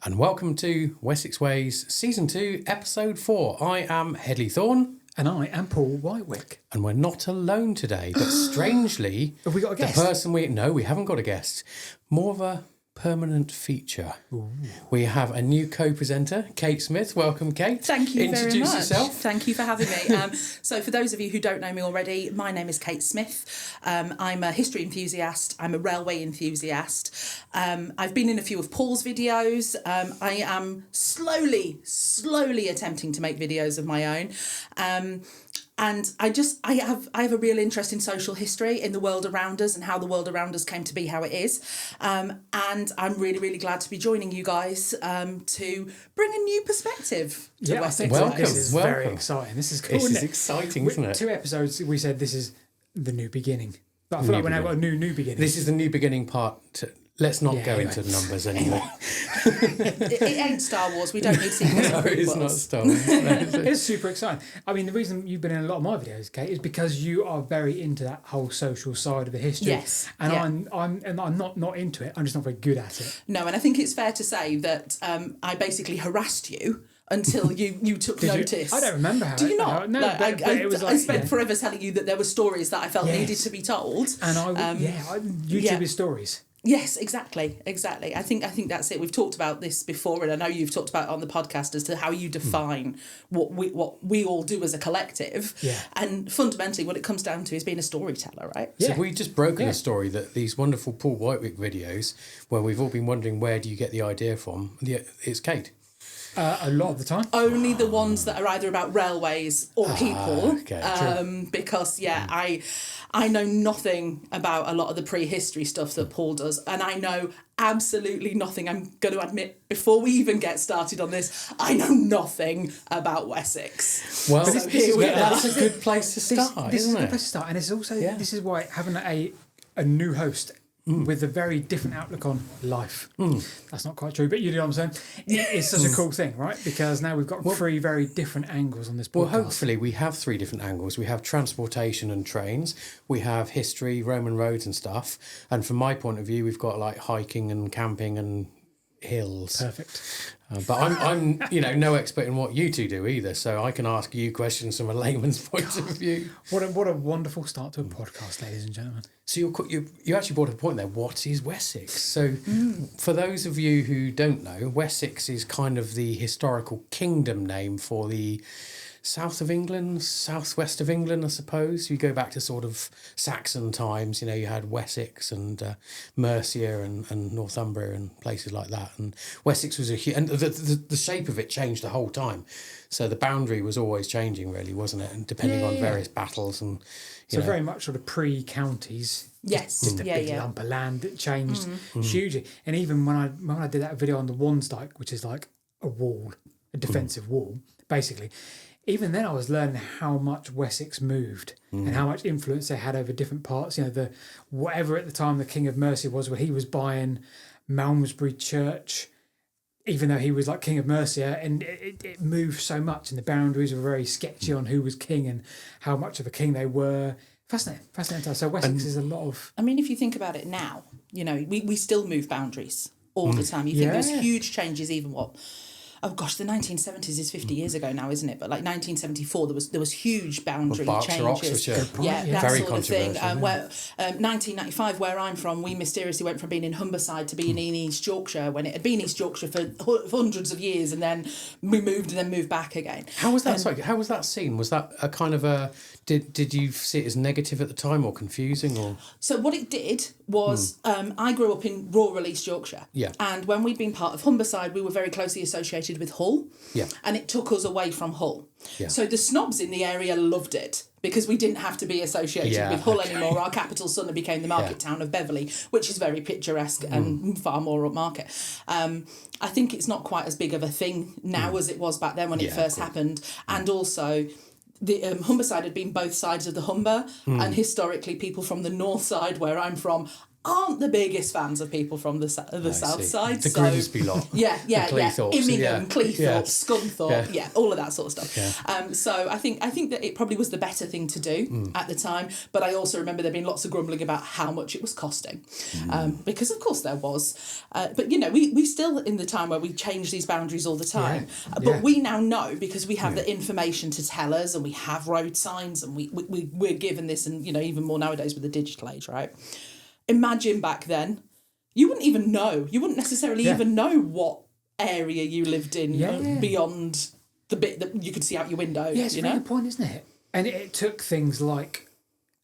And welcome to Wessex Ways Season 2, Episode 4. I am Hedley Thorneh. And I am PaulWhitewick. And we're not alone today, but strangely... Have we got a guest? No, we haven't got a guest. More of a permanent feature. Ooh. We have a new co-presenter, Kate Smith. Welcome, Kate. Thank you very much. Introduce yourself. Thank you for having me. So for those of you who don't know me already, my name is Kate Smith. I'm a history enthusiast. I'm a railway enthusiast. I've been in a few of Paul's videos. I am slowly attempting to make videos of my own. And I have a real interest in social history, in the world around us and how the world around us came to be how it is. And I'm really glad to be joining you guys to bring a new perspective to Wessex. This is very exciting. This is cool. This is exciting, isn't it? 2 episodes, we said this is the new beginning. But I feel like we're now got a new beginning. This is the new beginning part. Let's not go into numbers anymore. It ain't Star Wars. We don't need sequels. No, it's not Star Wars. It's super exciting. I mean, the reason you've been in a lot of my videos, Kate, is because you are very into that whole social side of the history. Yes. And I'm not into it. I'm just not very good at it. No, and I think it's fair to say that I basically harassed you until you took notice. I don't remember how. Do you not? No, I spent forever telling you that there were stories that I felt needed to be told. And YouTube is stories. Yes, exactly. I think that's it. We've talked about this before, and I know you've talked about it on the podcast as to how you define what we all do as a collective. Yeah. And fundamentally, what it comes down to is being a storyteller, right? So we've just broken a story that these wonderful PaulWhitewick videos, where we've all been wondering where do you get the idea from? It's Kate. A lot of the time. Only the ones that are either about railways or people. Okay, because I know nothing about a lot of the prehistory stuff that Paul does, and I know absolutely nothing. I'm going to admit, before we even get started on this, I know nothing about Wessex. Well, so that's a good place to start, This is a isn't good it? place to start, and it's also this is why having a new host with a very different outlook on life. That's not quite true, but you know what I'm saying? It's such a cool thing, right? Because now we've got 3 very different angles on this podcast. Well, hopefully we have 3 different angles. We have transportation and trains. We have history, Roman roads and stuff. And from my point of view, we've got like hiking and camping and hills. Perfect. But I'm no expert in what you two do either, so I can ask you questions from a layman's point of view. What a wonderful start to a podcast, ladies and gentlemen. So you actually brought up a point there. What is Wessex? So for those of you who don't know, Wessex is kind of the historical kingdom name for the south of England, southwest of England, I suppose. You go back to sort of Saxon times, you had Wessex and Mercia and Northumbria and places like that. And Wessex was and the shape of it changed the whole time. So the boundary was always changing, really, wasn't it? And depending on various battles and very much sort of pre-counties. Yes. Just a big lump of land. It changed hugely. And even when I did that video on the Wansdyke, which is like a wall, a defensive wall, basically. Even then I was learning how much Wessex moved and how much influence they had over different parts. Whatever at the time the King of Mercia was, where he was buying Malmesbury Church, even though he was like King of Mercia, and it moved so much, and the boundaries were very sketchy on who was king and how much of a king they were. Fascinating. So Wessex is a lot of... I mean, if you think about it now, we still move boundaries all the time. You think there's huge changes, even the 1970s is 50 years ago now, isn't it? But like 1974, there was huge boundary changes. That very sort of thing. controversial. Where 1995, where I'm from, we mysteriously went from being in Humberside to being in East Yorkshire, when it had been East Yorkshire for hundreds of years, and then we moved and then moved back again. How was that? How was that seen? Was that a kind of a... Did you see it as negative at the time or confusing? Or So what it did was I grew up in rural East Yorkshire. Yeah. And when we'd been part of Humberside, we were very closely associated with Hull. Yeah. And it took us away from Hull. Yeah. So the snobs in the area loved it because we didn't have to be associated with Hull anymore. Our capital suddenly became the market town of Beverley, which is very picturesque and far more upmarket. I think it's not quite as big of a thing now as it was back then when it first happened. And also... The Humberside had been both sides of the Humber, and historically people from the north side, where I'm from, aren't the biggest fans of people from the south side. The Grimsby lot. Yeah. Immingham, Cleethorpes, Scunthorpe, all of that sort of stuff. Yeah. So I think that it probably was the better thing to do at the time. But I also remember there being lots of grumbling about how much it was costing, because of course there was. But we still in the time where we change these boundaries all the time. But we now know because we have the information to tell us, and we have road signs, and we're given this, and even more nowadays with the digital age, right? Imagine back then, you wouldn't even know. You wouldn't necessarily even know what area you lived in beyond the bit that you could see out your window. Yeah, it's a really good point, isn't it? And it took things like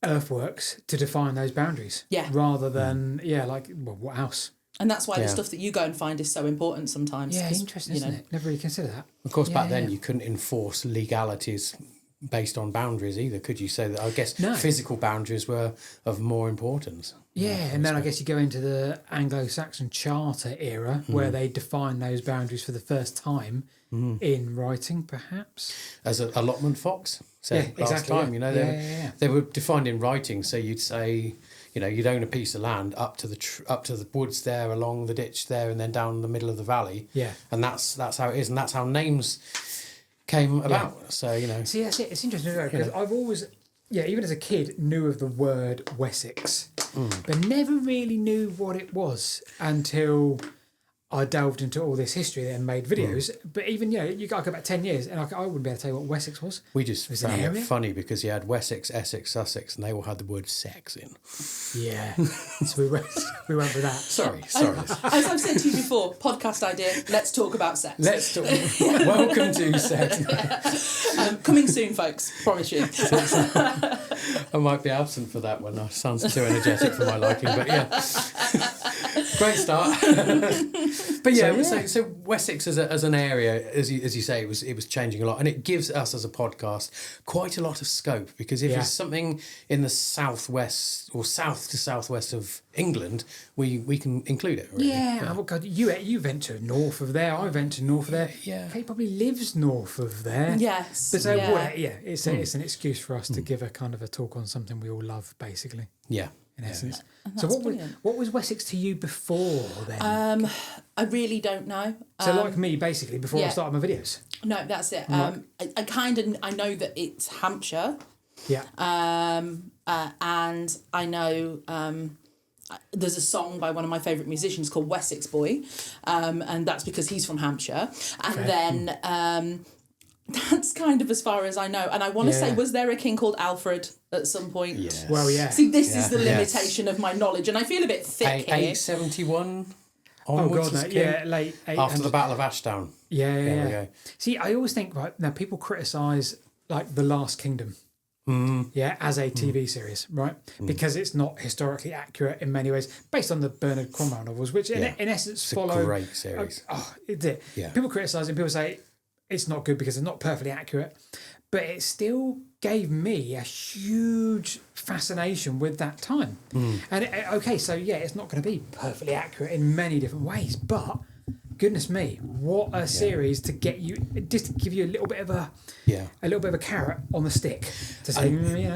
earthworks to define those boundaries. Yeah. Rather than, what else? And that's why the stuff that you go and find is so important sometimes. Yeah, interesting, isn't it? Never really considered that. Of course, back then you couldn't enforce legalities based on boundaries either, could you? So that I guess physical boundaries were of more importance. Yeah, and then I guess you go into the Anglo-Saxon Charter era where they define those boundaries for the first time in writing, perhaps. As a allotment fox said last time, they were defined in writing. So you'd say, you'd own a piece of land up to the woods there, along the ditch there, and then down the middle of the valley. Yeah, and that's how it is, and that's how names came about. So See, that's it. It's interesting because I've always, even as a kid, knew of the word Wessex, but never really knew what it was until I delved into all this history and made videos. But even, you got to go back 10 years and I wouldn't be able to tell you what Wessex was. We just found it funny because you had Wessex, Essex, Sussex, and they all had the word sex in. Yeah. So we went with that. Sorry. As I've said to you before, podcast idea, let's talk about sex. Let's talk. Welcome to sex. Coming soon, folks. Promise you. I might be absent for that one. Sounds too energetic for my liking, but yeah. Great start. But so Wessex as an area, as you say, it was changing a lot, and it gives us as a podcast quite a lot of scope, because if it's something in the southwest or south to southwest of England, we can include it. Really. Yeah. Oh God, you venture north of there. I venture north of there. Yeah. Kate probably lives north of there. Yes. But it's an excuse for us to give a kind of a talk on something we all love, basically. Yeah. In essence. So what was Wessex to you before then? I really don't know. So like me, basically, before I started my videos. No, that's it. I know that it's Hampshire. Yeah. And I know there's a song by one of my favourite musicians called Wessex Boy, and that's because he's from Hampshire. And then that's kind of as far as I know. And I want to say, was there a king called Alfred at some point? Yes. Well, yeah. See, this is the limitation of my knowledge, and I feel a bit thick here. 871 onwards. Oh, God, no. Late 800. After the Battle of Ashdown. Yeah. See, I always think, right, now people criticise, like, The Last Kingdom. As a TV series, right? Because it's not historically accurate in many ways, based on the Bernard Cromwell novels, which in essence follow... It's a great series. It's it. Yeah. People criticise it, and people say it's not good because it's not perfectly accurate, but it still gave me a huge fascination with that time. And it's not going to be perfectly accurate in many different ways, but goodness me, what a series to get you, just to give you a little bit of a carrot on the stick to say,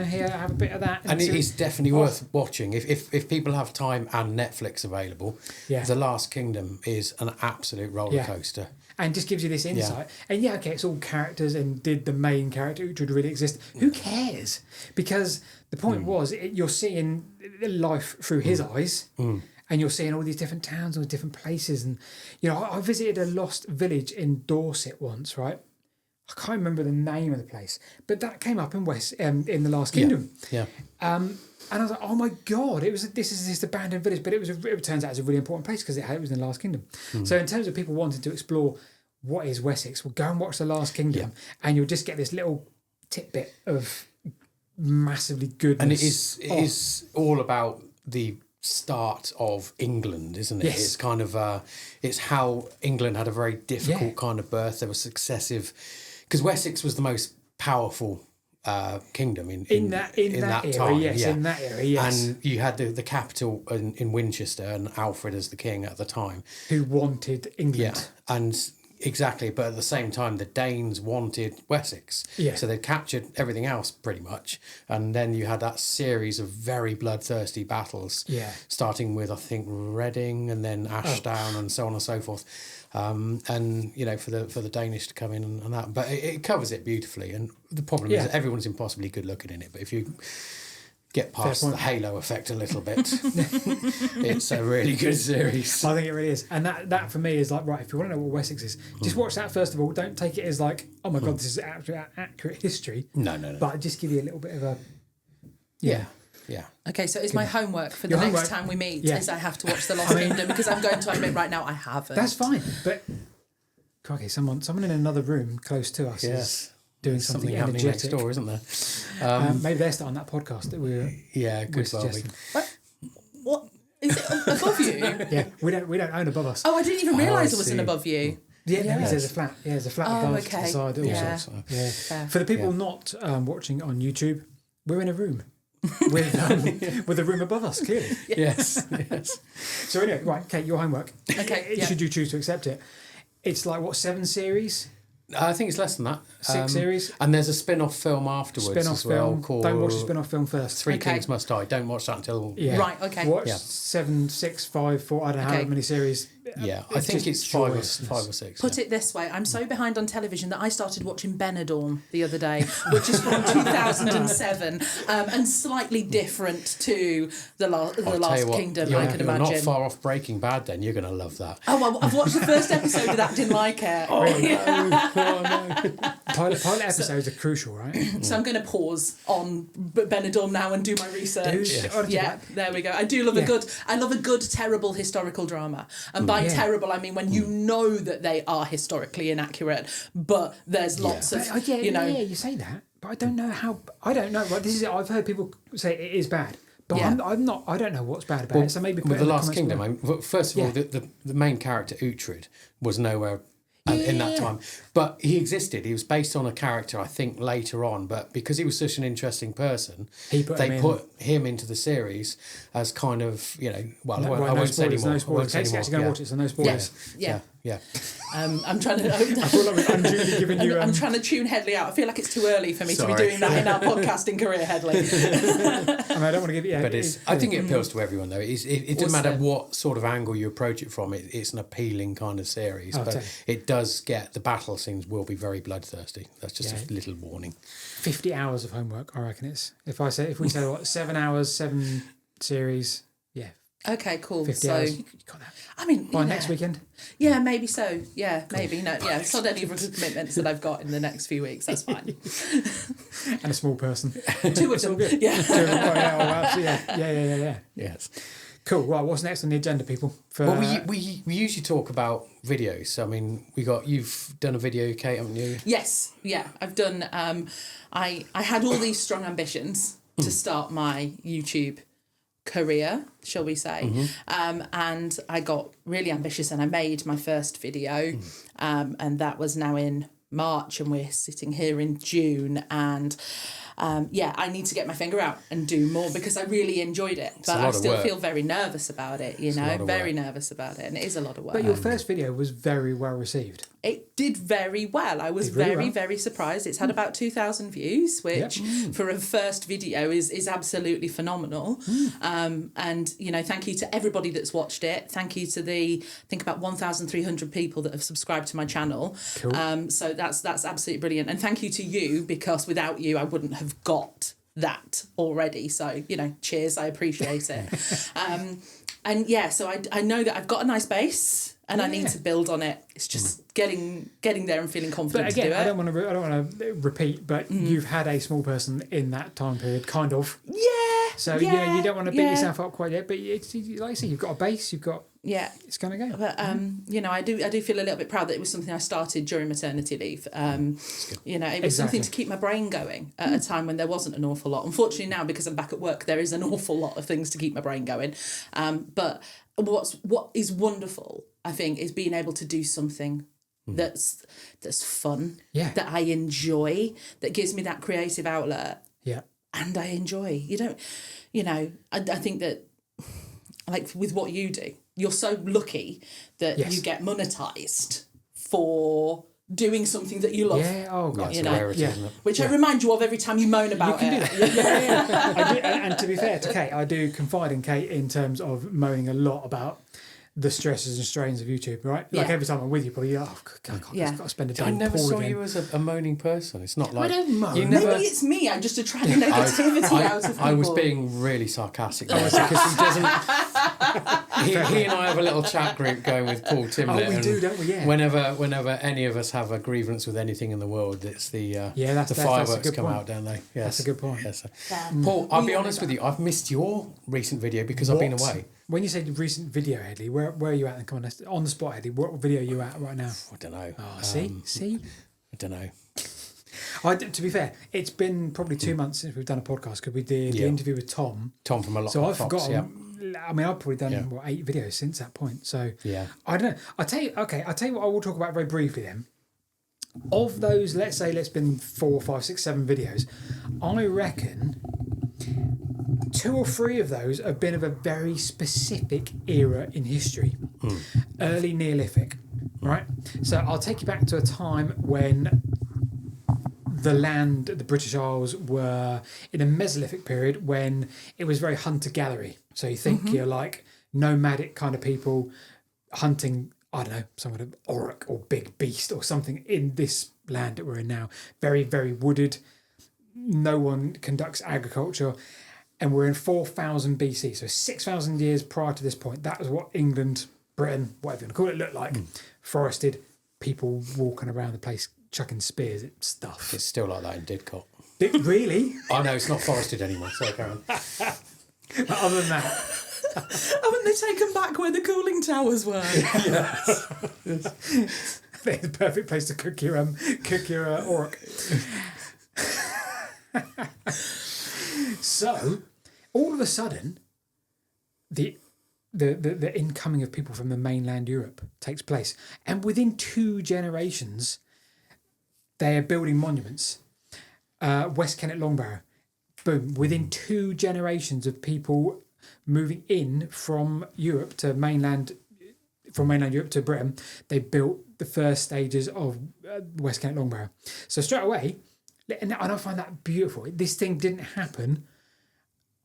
here, have a bit of that. And it is definitely worth watching if people have time and Netflix available. Yeah. The Last Kingdom is an absolute roller coaster. And just gives you this insight. And it's all characters, and did the main character Uhtred really exist? Who cares? Because the point was, you're seeing life through his eyes, and you're seeing all these different towns, all different places. And, I visited a lost village in Dorset once, right? I can't remember the name of the place, but that came up in The Last Kingdom. Yeah. And I was like, oh my God, this is this abandoned village, but it turns out it's a really important place because it was in The Last Kingdom. So in terms of people wanting to explore what is Wessex, well, go and watch The Last Kingdom, and you'll just get this little tidbit of massively goodness. And it is all about the start of England, isn't it? Yes. It's kind of it's how England had a very difficult kind of birth. There were successive, because Wessex was the most powerful kingdom in that era, time. In that era, yes. And you had the capital in Winchester, and Alfred as the king at the time, who wanted England. Yeah, and Exactly, but at the same time, the Danes wanted Wessex. Yeah. So they captured everything else pretty much. And then you had that series of very bloodthirsty battles. Yeah. Starting with, I think, Reading and then Ashdown and so on and so forth. And, you know, for the Danish to come in and that. But it covers it beautifully. And the problem is that everyone's impossibly good looking in it. But if you get past the halo effect a little bit, it's a really good series. I think it really is. And that for me is like, right, if you want to know what Wessex is, just watch that first of all. Don't take it as like, oh my God, this is accurate history. No. But just give you a little bit of a... Yeah. Okay, so it's my homework for the next time we meet is I have to watch The Lost Kingdom, because I'm going to admit right now I haven't. That's fine. But, crikey, someone in another room close to us is doing something happening energetic. next door, isn't there? Maybe they're starting that podcast that we're suggesting. What? Is it above you? Yeah, we don't own above us. Oh, I didn't even realise there was an above you. Yeah, no, there's a flat. Yeah, there's a flat above to the side. Yeah. Yeah. For the people not watching on YouTube, we're in a room with a room above us, clearly. Yes. So anyway, right, Kate, your homework. Okay. Should you choose to accept it? It's like, what, 7 series? I think it's less than that. 6 series? And there's a spin-off film afterwards as well called... Don't watch the spin-off film first. Three Kings Must Die. Don't watch that until... Yeah. Right, okay. Watch 7, 6, 5, 4, I don't know how many series. Yeah, I think it's 5 or 6. Put it this way, I'm so behind on television that I started watching Benidorm the other day, which is from 2007, and slightly different to The Last Kingdom, I can imagine. You're not far off Breaking Bad then, you're going to love that. Oh, well, I've watched the first episode of that, didn't like it. Pilot episodes are crucial, right? So I'm going to pause on Benidorm now and do my research. Yeah, there we go. I do love I love a good, terrible historical drama. And by terrible, I mean when you know that they are historically inaccurate, but there's lots of, you say that, but I don't know how. I don't know. Right, I've heard people say it is bad, but I'm not. I don't know what's bad about it. So maybe with The Last Kingdom, first of all, the main character Uhtred was nowhere. In that time, but he existed. He was based on a character, I think, later on. But because he was such an interesting person, they put him into the series as kind of, Well, I won't say anymore. No spoilers. Kate's actually going to watch it, so no spoilers. Yeah. I'm trying to. I feel like I'm unduly giving you. I'm trying to tune Hedley out. I feel like it's too early for me to be doing that in our podcasting career, Hedley. I don't want to give you. But I think it appeals to everyone, though. It doesn't matter what sort of angle you approach it from. It's an appealing kind of series, but it does get the battle scenes will be very bloodthirsty. That's just a little warning. 50 hours of homework, I reckon it's. If we say what, 7 hours, 7 series, Okay, cool. 50 hours. You got that. I mean, by next weekend. Yeah, maybe so. Yeah, maybe. No, it's not any of the commitments that I've got in the next few weeks. That's fine. And a small person. 2 of them. Yeah. 2 of them. Yeah. Yes. Cool. Right, what's next on the agenda, people? Well, we usually talk about videos. I mean, you've done a video, Kate, haven't you? Yes. Yeah, I've done. I had all these strong ambitions to start my YouTube career, shall we say, and I got really ambitious and I made my first video, and that was now in March, and we're sitting here in June, and I need to get my finger out and do more because I really enjoyed it, but I still feel very nervous about it, very nervous about it, and it is a lot of work. But your first video was very well received. It did very well. I was very surprised. It's had about 2,000 views, which for a first video is absolutely phenomenal. And, thank you to everybody that's watched it. Thank you to I think about 1,300 people that have subscribed to my channel. Cool. So that's absolutely brilliant. And thank you to you, because without you, I wouldn't have got that already. So, cheers. I appreciate it. So I know that I've got a nice base. And I need to build on it. It's just getting there and feeling confident to do it. I don't want to repeat, but you've had a small person in that time period, kind of. Yeah. So you don't want to beat yourself up quite yet, but it's, like I say, you've got a base. You've got. Yeah. It's going to go. But I do feel a little bit proud that it was something I started during maternity leave. It was something to keep my brain going at a time when there wasn't an awful lot. Unfortunately now, because I'm back at work, there is an awful lot of things to keep my brain going. But what is wonderful, I think, is being able to do something that's fun, that I enjoy, that gives me that creative outlet. Yeah. And I enjoy. I think that, like with what you do, you're so lucky that you get monetized for doing something that you love. Yeah, oh god, It's a rarity, isn't it? Which I remind you of every time you moan about you can it. do that. Yeah. I do, and to be fair to Kate, I do confide in Kate in terms of moaning a lot about the stresses and strains of YouTube, right? Like Yeah. every time I'm with you, probably, God, I've got to spend a day I never Paul saw again. you as a moaning person. It's not like I don't moan. You never, Maybe it's me. I just attract negativity out of people. I was being really sarcastic there because he doesn't. He and I have a little chat group going with Paul Timlett. Oh, we do, don't we? Yeah. Whenever any of us have a grievance with anything in the world, it's the that's a fireworks good come point. out, don't they? Yes. That's a good point. Yes. Yeah. Paul, I'll be We all honest know with you. I've missed your recent video because I've been away. When you say recent video, Hedley, where are you at? Then come on the spot, Hedley. What video are you at right now? I don't know. Oh, see. I don't know. To be fair, it's been probably 2 months since we've done a podcast because we did the interview with Tom. Tom from a lot. So I've Fox, forgotten. I mean, I've probably done 8 videos since that point. So yeah. I don't know. I'll tell you what I will talk about very briefly then. Of those, let's been 4, 5, 6, 7 videos, I reckon 2 or 3 of those have been of a very specific era in history. Early Neolithic, right? So I'll take you back to a time when the British Isles were in a Mesolithic period when it was very hunter-gathery. So you think you're like nomadic kind of people hunting, I don't know, some kind of auroch or big beast or something in this land that we're in now. Very, very wooded. No one conducts agriculture. And we're in 4000 BC, so 6,000 years prior to this point. That was what England, Britain, whatever you want to call it, looked like. Forested, people walking around the place chucking spears at stuff. It's still like that in Didcot. Really? Oh no, it's not forested anymore. Sorry, Karen. Other than that, Haven't they taken back where the cooling towers were? it's the perfect place to cook your auroch. So, all of a sudden, the incoming of people from the mainland Europe takes place, and within 2 generations, they are building monuments. West Kennet Longbarrow, boom! Within 2 generations of people moving in from Europe to mainland Europe to Britain, they built the first stages of West Kennet Longbarrow. So straight away, and I find that beautiful. This thing didn't happen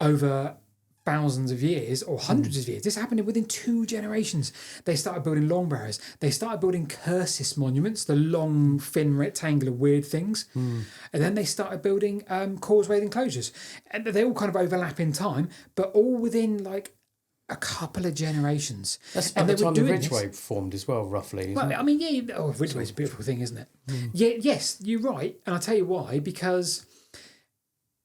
over thousands of years or hundreds of years. This happened within 2 generations. They started building long barrows. They started building cursus monuments, the long, thin, rectangular, weird things. And then they started building causewayed enclosures. And they all kind of overlap in time, but all within like a couple of generations. That's about the time the Ridgeway formed as well, roughly. Well, I mean, yeah, Ridgeway's a beautiful thing, isn't it? Yeah, yes, you're right. And I'll tell you why, because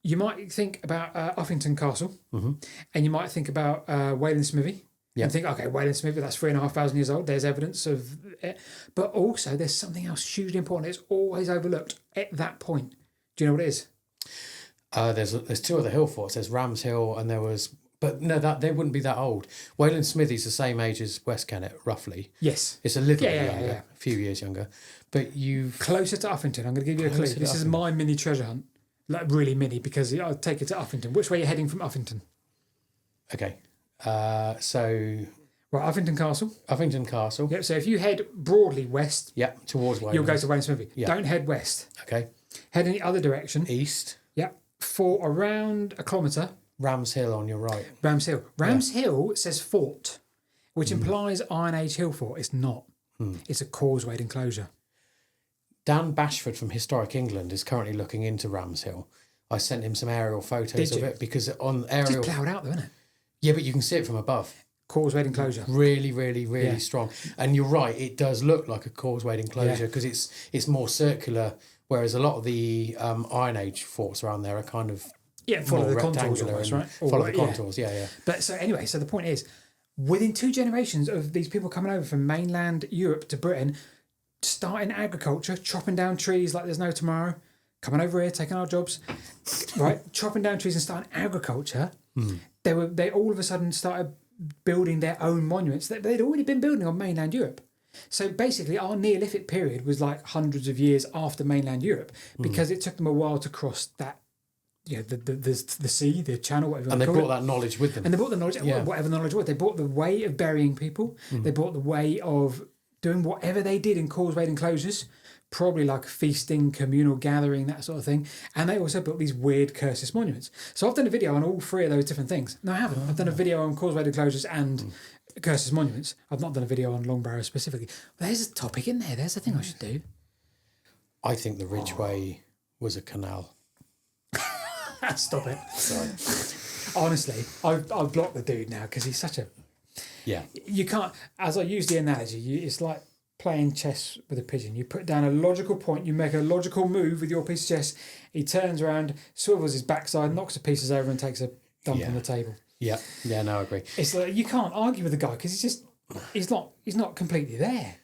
you might think about Uffington Castle, and you might think about Wayland Smithy, and think, okay, Wayland Smithy, that's 3,500 years old. There's evidence of it. But also, there's something else hugely important. It's always overlooked at that point. Do you know what it is? There's 2 other hill forts. There's Rams Hill, and there was... But no, they wouldn't be that old. Wayland Smithy's the same age as West Kennet, roughly. Yes. It's a little bit younger, a few years younger. But Closer to Uffington. I'm going to give you a clue. This is my mini treasure hunt. Like, really mini, because I'll take it to Uffington. Which way are you heading from Uffington? Okay. So... Right, Uffington Castle. Uffington Castle. Yep, so if you head broadly west... Yep, towards Wayland. You'll go to Wayland Smithy. Yep. Don't head west. Okay. Head in the other direction. East. Yep. For around a kilometre... Rams Hill on your right. Rams Hill. Rams Hill says fort, which implies Iron Age hill fort. It's not. It's a causewayed enclosure. Dan Bashford from Historic England is currently looking into Rams Hill. I sent him some aerial photos of it because on aerial... It's just ploughed out though, isn't it? Yeah, but you can see it from above. Causewayed enclosure. Really, really, really strong. And you're right, it does look like a causewayed enclosure because it's more circular, whereas a lot of the Iron Age forts around there are kind of... Yeah, follow the contours almost, right? Follow the contours, yeah. But so anyway, so the point is, within 2 generations of these people coming over from mainland Europe to Britain, starting agriculture, chopping down trees like there's no tomorrow, coming over here, taking our jobs, right? Chopping down trees and starting agriculture, they all of a sudden started building their own monuments that they'd already been building on mainland Europe. So basically, our Neolithic period was like hundreds of years after mainland Europe because it took them a while to cross that. The sea, the channel, whatever. And they brought that knowledge with them. And they brought the knowledge, whatever knowledge was. They brought the way of burying people. They brought the way of doing whatever they did in causewayed enclosures, probably like feasting, communal gathering, that sort of thing. And they also built these weird cursus monuments. So I've done a video on all three of those different things. No, I haven't. I've done a video on causewayed enclosures and cursus monuments. I've not done a video on Long Barrow specifically. But there's a topic in there. There's a thing I should do. I think the Ridgeway was a canal. Stop it. Sorry. Honestly, I've blocked the dude now because he's such a... Yeah. You can't... As I use the analogy, it's like playing chess with a pigeon. You put down a logical point, you make a logical move with your piece of chess, he turns around, swivels his backside, knocks the pieces over and takes a dump on the table. Yeah, no, I agree. It's like you can't argue with the guy because he's not completely there.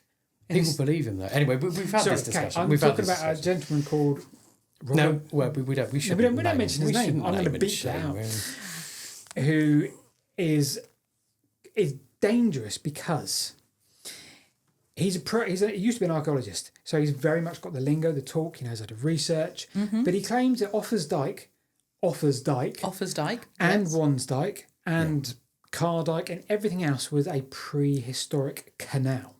And People believe him though. Anyway, we've had this discussion. I'm talking about a gentleman called Robert. No, well, we don't. We shouldn't. We don't mention his name. I'm going to beat that out. Who is dangerous because he used to be an archaeologist, so he's very much got the lingo, the talk. He knows how to research, but he claims that Offa's Dyke, and Wansdyke, and Cardyke, and everything else was a prehistoric canal.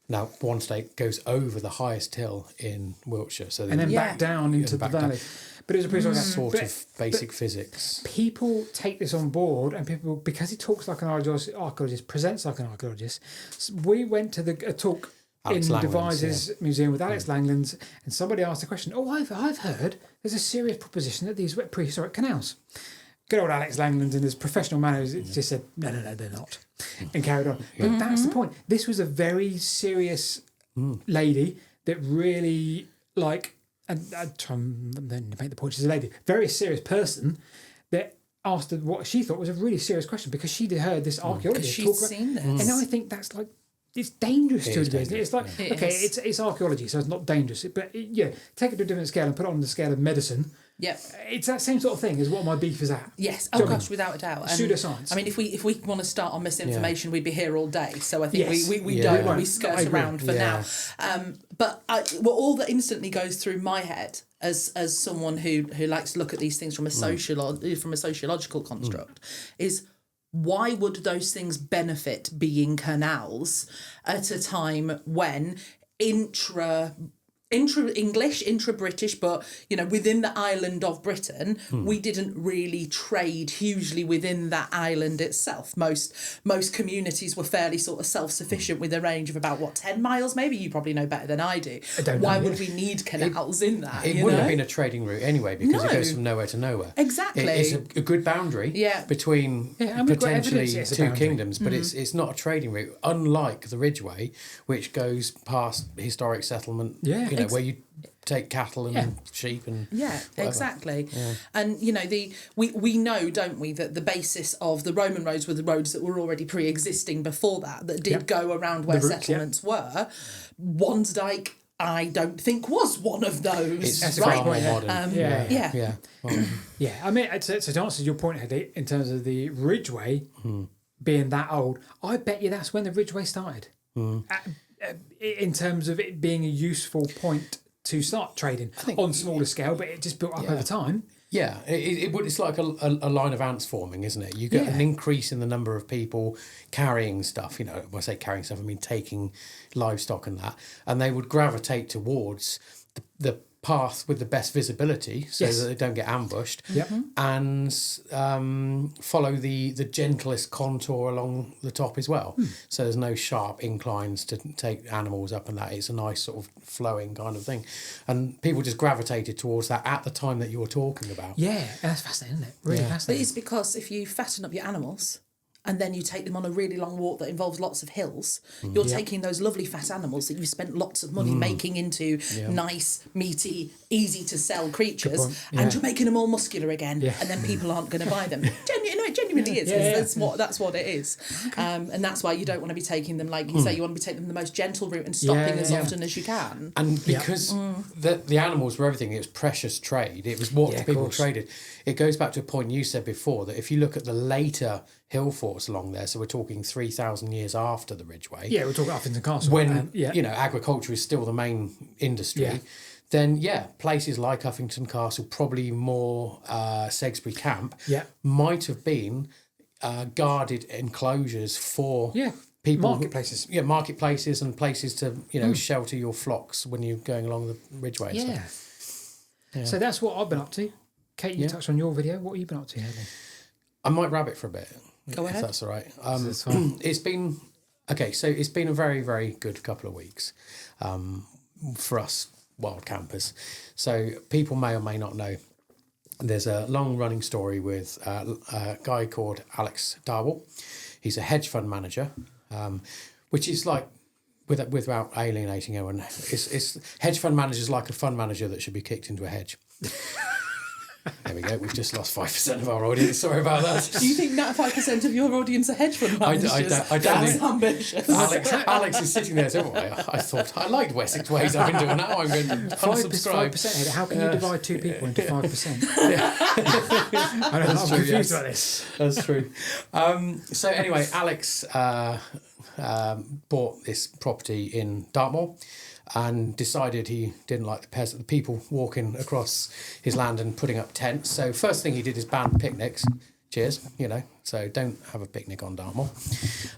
Now, Wansdyke goes over the highest hill in Wiltshire, so and then back down into the valley. But it was a prehistoric sort of basic physics. People take this on board, and people, because he talks like an archaeologist, presents like an archaeologist. We went to a talk Alex in Devizes Museum with Alex Langlands, and somebody asked the question, I've heard there's a serious proposition that these were prehistoric canals. Good old Alex Langlands in his professional manner just said, no, they're not, and carried on. But that's the point. This was a very serious lady that really, and I try and then make the point, she's a lady, very serious person that asked her what she thought was a really serious question because she'd heard this archaeologist talk about, seen this. and I think that's like, it's dangerous to a degree, isn't it? It's like, it's archaeology, so it's not dangerous. But take it to a different scale and put it on the scale of medicine. Yep. It's that same sort of thing as what my beef is at. Yes. Oh gosh, without a doubt. And pseudoscience. I mean, if we want to start on misinformation, we'd be here all day. So I think we skirt around for now. But all that instantly goes through my head as someone who likes to look at these things from a sociological construct is, why would those things benefit being canals at a time when intra-English, intra-British, but, within the island of Britain, we didn't really trade hugely within that island itself. Most communities were fairly sort of self-sufficient with a range of about, 10 miles maybe? You probably know better than I do. Why would we need canals in that? It wouldn't have been a trading route anyway because it goes from nowhere to nowhere. Exactly. It's a good boundary between potentially two kingdoms, but it's not a trading route, unlike the Ridgeway, which goes past historic settlement, where you take cattle and sheep and whatever. Exactly. And we know, don't we, that the basis of the Roman roads were the roads that were already pre-existing before that did go around where settlements were. Wansdyke, I don't think was one of those. It's far more modern. I mean, so to answer your point, Hedley, in terms of the Ridgeway being that old, I bet you that's when the Ridgeway started. In terms of it being a useful point to start trading on smaller scale, but it just built up over time. Yeah, it's like a line of ants forming, isn't it? You get an increase in the number of people carrying stuff. When I say carrying stuff, I mean taking livestock and that. And they would gravitate towards the path with the best visibility so that they don't get ambushed and follow the gentlest contour along the top as well. So there's no sharp inclines to take animals up and that. It's a nice sort of flowing kind of thing. And people just gravitated towards that at the time that you're talking about. Yeah, that's fascinating, isn't it? Really fascinating. But it's because if you fatten up your animals and then you take them on a really long walk that involves lots of hills, you're taking those lovely fat animals that you've spent lots of money making into nice, meaty, easy to sell creatures, and you're making them all muscular again, and then people aren't going to buy them. It genuinely is. That's what it is. Okay. And that's why you don't want to be taking them, like you say, you want to be taking them the most gentle route and stopping as often as you can. And because the animals were everything, it was precious trade. It was what people traded. It goes back to a point you said before, that if you look at the later hill forts along there, so we're talking 3,000 years after the Ridgeway. Yeah, we're talking Uffington Castle. When, agriculture is still the main industry, then, places like Uffington Castle, probably more Salisbury Camp, might have been guarded enclosures for people marketplaces. Marketplaces and places to shelter your flocks when you're going along the ridgeway. And stuff. Yeah. So that's what I've been up to. Kate, you touched on your video. What have you been up to, Hedley? I might rabbit for a bit. Go ahead. If that's all right. That's fine. It's been a very, very good couple of weeks for us wild campers. So people may or may not know, there's a long-running story with a guy called Alex Darwell. He's a hedge fund manager, which is like, without alienating anyone, it's hedge fund manager is like a fund manager that should be kicked into a hedge. There we go. We've just lost 5% of our audience. Sorry about that. Do you think 95% of your audience are hedge fund managers? I don't That's think... ambitious. Alex is sitting there saying, I thought I liked Wessex Ways up until now. I'm going to unsubscribe. 5%. How can you divide two people into 5%? I'm confused about this. That's true. So anyway, Alex bought this property in Dartmoor and decided he didn't like the people walking across his land and putting up tents. So first thing he did is ban picnics. Cheers, so don't have a picnic on Dartmoor.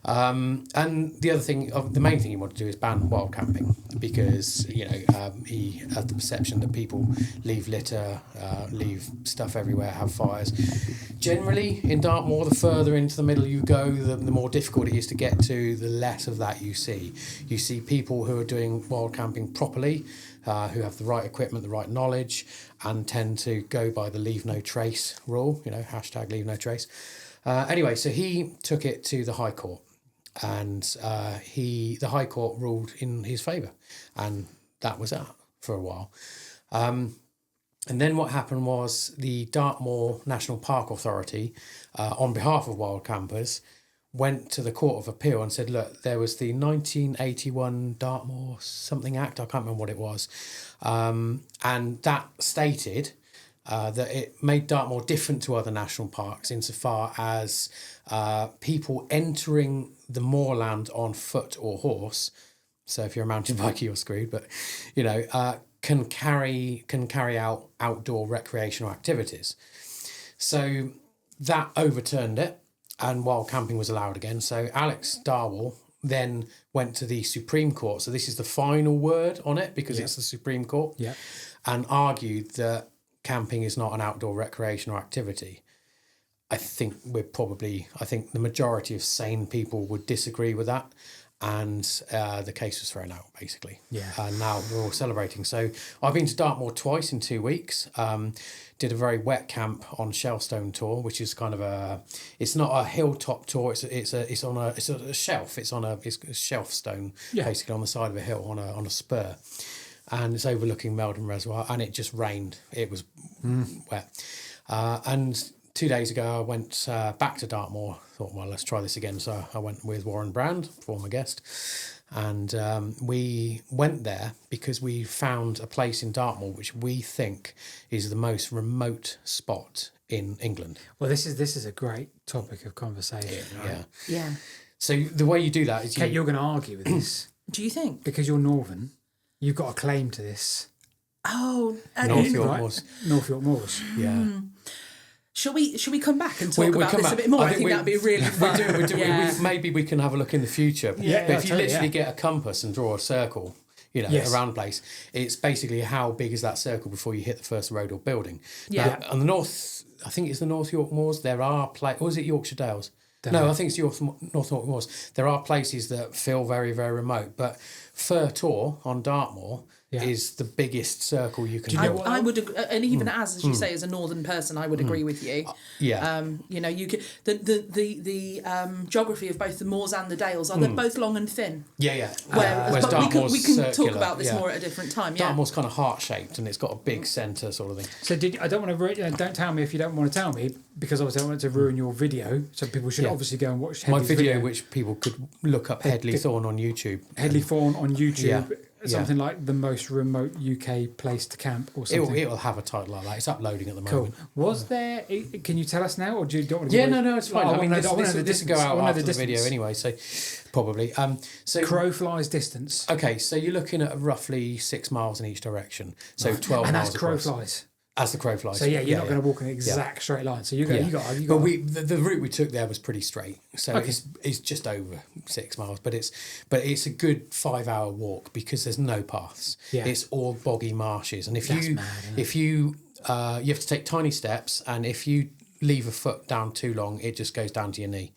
And the other thing, the main thing he wanted to do is ban wild camping because, he had the perception that people leave litter, leave stuff everywhere, have fires. Generally, in Dartmoor, the further into the middle you go, the more difficult it is to get to, the less of that you see. You see people who are doing wild camping properly, who have the right equipment, the right knowledge, and tend to go by the leave no trace rule, hashtag leave no trace. Anyway, so he took it to the High Court, and the High Court ruled in his favour, and that was that for a while. And then what happened was the Dartmoor National Park Authority, on behalf of wild campers, went to the Court of Appeal and said, look, there was the 1981 Dartmoor something Act, I can't remember what it was, and that stated that it made Dartmoor different to other national parks insofar as people entering the moorland on foot or horse, so if you're a mountain biker you're screwed, but can carry out outdoor recreational activities. So that overturned it, and wild camping was allowed again. So Alex Darwell then went to the Supreme Court. So this is the final word on it because it's the Supreme Court. Yeah. And argued that camping is not an outdoor recreational activity. I think the majority of sane people would disagree with that. And the case was thrown out, basically. Yeah. And now we're all celebrating. So I've been to Dartmoor twice in 2 weeks. Did a very wet camp on Shellstone tour, which is kind of it's not a hilltop tour. It's on a shelf. It's a shelf stone, basically on the side of a hill on a spur, and it's overlooking Meldon Reservoir. And it just rained. It was wet, and 2 days ago, I went back to Dartmoor. Thought, well, let's try this again. So I went with Warren Brand, former guest, and we went there because we found a place in Dartmoor which we think is the most remote spot in England. Well, this is a great topic of conversation. Right? Yeah. So the way you do that is Kate, you're going to argue with this. Do you think? Because you're northern, you've got a claim to this. Oh, North York Moors. North York Moors. Yeah. Should we come back and talk about this a bit more? I think that'd be really fun. We do. Maybe we can have a look in the future. Yeah, but if you literally get a compass and draw a circle, around the place, it's basically how big is that circle before you hit the first road or building. Yeah. Now, on the north, I think it's the North York Moors, there are or is it Yorkshire Dales? No, I think it's North York Moors. There are places that feel very, very remote, but Fir Tor on Dartmoor is the biggest circle you can do. I would agree, and even as you say, as a northern person, I would agree with you. You can the geography of both the moors and the dales are they're both long and thin. Whereas but we can talk about this more at a different time. Yeah. Dartmoor's kind of heart shaped and it's got a big centre sort of thing. So I don't want to don't tell me if you don't want to tell me, because obviously I don't want it to ruin your video. So people should obviously go and watch Hedley's video, which people could look up Hedley Thorneh on YouTube. Hedley Thorneh on YouTube. Yeah. Something like the most remote UK place to camp or something. It will have a title like that. It's uploading at the moment. Cool. Was there... Can you tell us now, or do you don't want to... Yeah, no, it's fine. I mean, this will go out after the video anyway, so probably. Crow flies distance. Okay, so you're looking at roughly 6 miles in each direction. So 12 miles. And that's crow flies. As the crow flies. So you're not going to walk an exact straight line. So you got. But the route we took there was pretty straight. So it's just over 6 miles, but it's a good 5-hour walk because there's no paths. Yeah. It's all boggy marshes, and if you have to take tiny steps, and if you leave a foot down too long, it just goes down to your knee.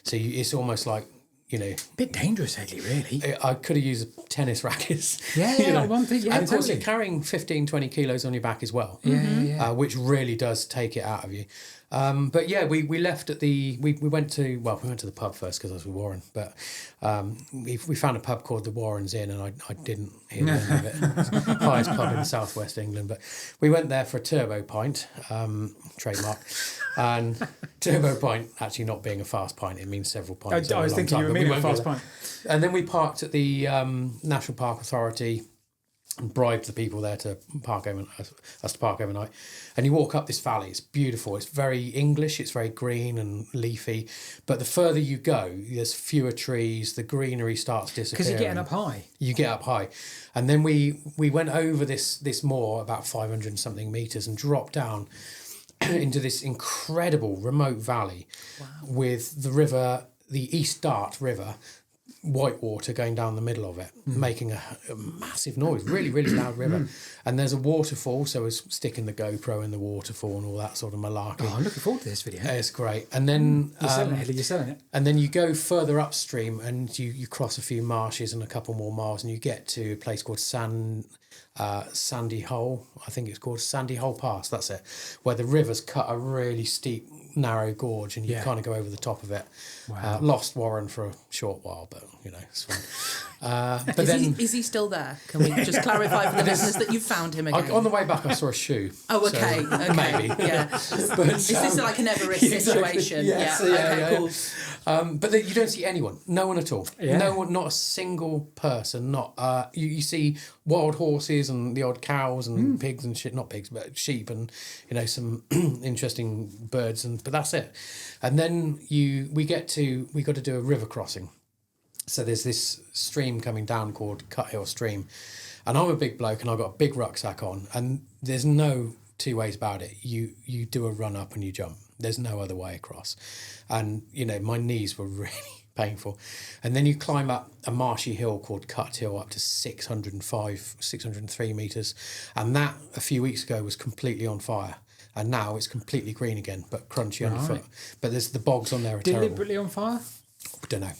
So it's almost like, a bit dangerous, Hedley, really. I could have used tennis rackets. Yeah, one thing. Yeah, and of course, you're carrying 15, 20 kilos on your back as well. Which really does take it out of you. But yeah, we left at we went to the pub first because I was with Warren. But we found a pub called the Warren's Inn, and I didn't hear the name of it. It's the highest pub in southwest England. But we went there for a turbo pint, trademark. And turbo pint actually not being a fast pint, it means several pints. I was thinking you were meaning a fast pint. And then we parked at the National Park Authority and bribed the people there to park overnight. And you walk up this valley. It's beautiful. It's very English. It's very green and leafy. But the further you go, there's fewer trees. The greenery starts disappearing. Because you're getting up high. You get up high. And then we went over this moor, about 500 and something metres, and dropped down into this incredible remote valley with the river, the East Dart River, Whitewater going down the middle of it, making a massive noise, really, really loud river. And there's a waterfall, so I was sticking the GoPro in the waterfall and all that sort of malarkey. Oh, I'm looking forward to this video. It's great. And then you're selling it. And then you go further upstream and you cross a few marshes and a couple more miles, and you get to a place called Sandy Hole. I think it's called Sandy Hole Pass. That's it, where the river's cut a really steep, narrow gorge, and you kind of go over the top of it. Wow. Lost Warren for a short while, but it's fine. But is he still there? Can we just clarify for the listeners that you found him again? On the way back, I saw a shoe. Oh, okay, so okay, maybe. Yeah. But, is this like an Everest situation? Yes, Cool. But you don't see anyone, no one at all. Yeah. No one, not a single person. Not you see wild horses and the odd cows and pigs and shit. Not pigs, but sheep and some interesting birds. But that's it. And then we got to do a river crossing. So there's this stream coming down called Cut Hill Stream, and I'm a big bloke and I've got a big rucksack on, and there's no two ways about it. You do a run up and you jump. There's no other way across. And my knees were really painful. And then you climb up a marshy hill called Cut Hill up to 603 metres, and that a few weeks ago was completely on fire. And now it's completely green again, but crunchy underfoot. But there's the bogs on there are deliberately terrible. On fire? I don't know.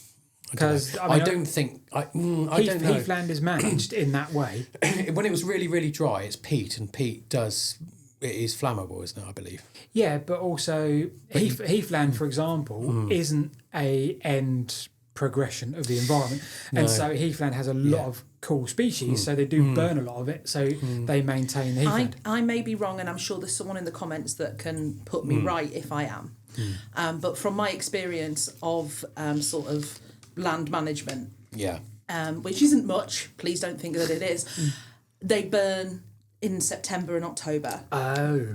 Because I don't know. Heathland is managed in that way. When it was really, really dry, it's peat, and peat is flammable, isn't it? I believe. Yeah, but also Heathland, for example, isn't a end progression of the environment, and so Heathland has a lot of cool species, so they do burn a lot of it, so they maintain Heathland. I may be wrong, and I'm sure there's someone in the comments that can put me right if I am. But from my experience of sort of land management, which isn't much, please don't think that it is, they burn in September and October,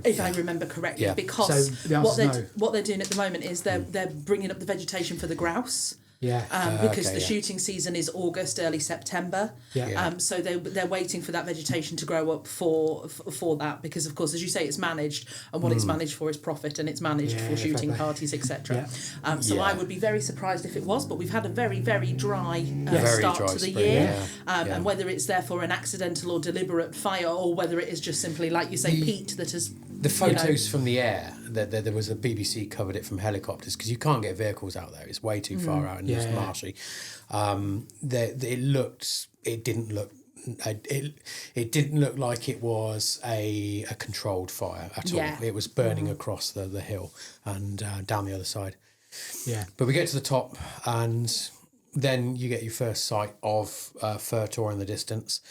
if I remember correctly, because so what they're doing at the moment is they're bringing up the vegetation for the grouse. Because the shooting season is August, early September. So they're waiting for that vegetation to grow up for that, because of course, as you say, it's managed, and what it's managed for is profit, and it's managed for shooting parties, etc. I would be very surprised if it was, but we've had a very, very dry start to the year, and whether it's therefore an accidental or deliberate fire, or whether it is just simply, like you say, peat that has. The photos from the air, there was a BBC covered it from helicopters, because you can't get vehicles out there. It's way too far out and it's marshy. It didn't look like it was a controlled fire at all. It was burning across the hill and down the other side. Yeah. But we get to the top, and then you get your first sight of Furtor in the distance,